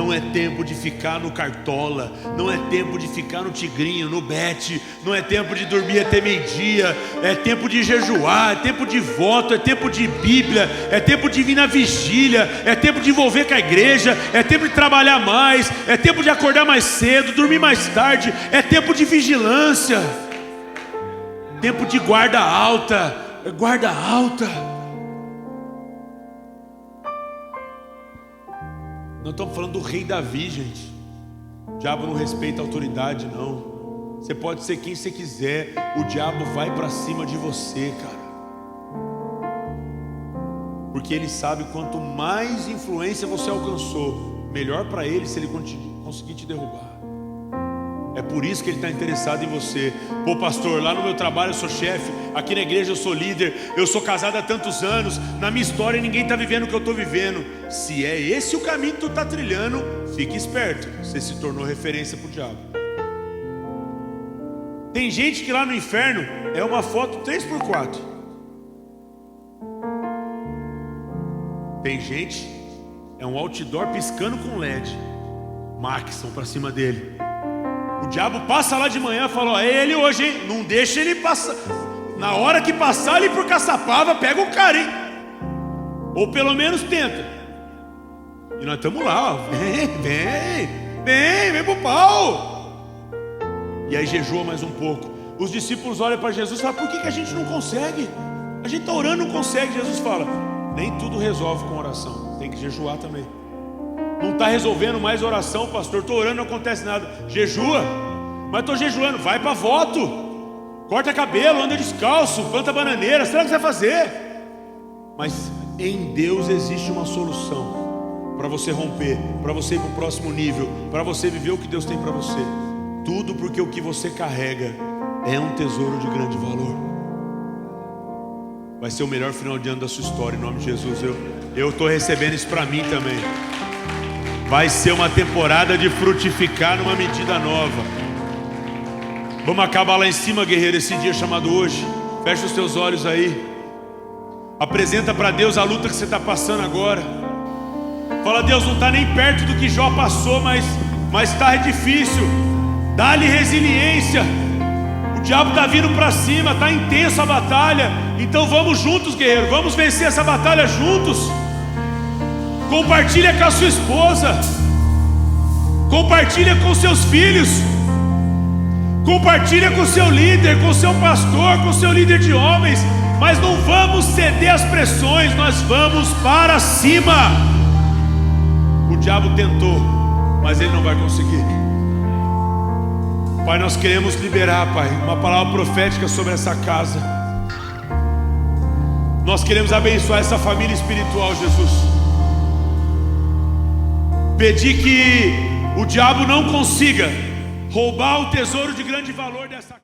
Não é tempo de ficar no Cartola, não é tempo de ficar no Tigrinho, no Bet, não é tempo de dormir até meio-dia, é tempo de jejuar, é tempo de voto, é tempo de Bíblia, é tempo de vir na vigília, é tempo de envolver com a igreja, é tempo de trabalhar mais, é tempo de acordar mais cedo, dormir mais tarde, é tempo de vigilância, tempo de guarda alta, guarda alta. Não estamos falando do rei Davi, gente. O diabo não respeita a autoridade, não. Você pode ser quem você quiser, o diabo vai para cima de você, cara. Porque ele sabe quanto mais influência você alcançou, melhor para ele se ele conseguir te derrubar. É por isso que ele está interessado em você. Pô, pastor, lá no meu trabalho eu sou chefe, aqui na igreja eu sou líder, eu sou casado há tantos anos, na minha história ninguém está vivendo o que eu estou vivendo. Se é esse o caminho que tu está trilhando, fique esperto, você se tornou referência para o diabo. Tem gente que lá no inferno é uma foto 3x4. Tem gente, é um outdoor piscando com LED. Maxson para cima dele. O diabo passa lá de manhã e fala: ó, é ele hoje, hein? Não deixa ele passar. Na hora que passar ali por Caçapava, pega o cara, hein? Ou pelo menos tenta. E nós estamos lá, ó. Vem pro pau. E aí jejua mais um pouco. Os discípulos olham para Jesus e falam: por que a gente não consegue? A gente está orando e não consegue. Jesus fala: nem tudo resolve com oração, tem que jejuar também. Não está resolvendo mais oração, pastor, estou orando, não acontece nada. Jejua. Mas estou jejuando, vai para voto. Corta cabelo, anda descalço, planta bananeira, será que você vai fazer? Mas em Deus existe uma solução para você romper, para você ir para o próximo nível, para você viver o que Deus tem para você. Tudo porque o que você carrega é um tesouro de grande valor. Vai ser o melhor final de ano da sua história, em nome de Jesus. Eu estou recebendo isso para mim também. Vai ser uma temporada de frutificar numa medida nova. Vamos acabar lá em cima, guerreiro, esse dia chamado hoje. Fecha os teus olhos aí. Apresenta para Deus a luta que você está passando agora. Fala: Deus, não está nem perto do que Jó passou, mas está difícil. Dá-lhe resiliência. O diabo está vindo para cima, está intensa a batalha. Então vamos juntos, guerreiro. Vamos vencer essa batalha juntos. Compartilha com a sua esposa, compartilha com seus filhos, compartilha com o seu líder, com o seu pastor, com o seu líder de homens. Mas não vamos ceder às pressões, nós vamos para cima. O diabo tentou, mas ele não vai conseguir. Pai, nós queremos liberar, Pai, uma palavra profética sobre essa casa. Nós queremos abençoar essa família espiritual, Jesus. Pedir que o diabo não consiga roubar o tesouro de grande valor dessa casa.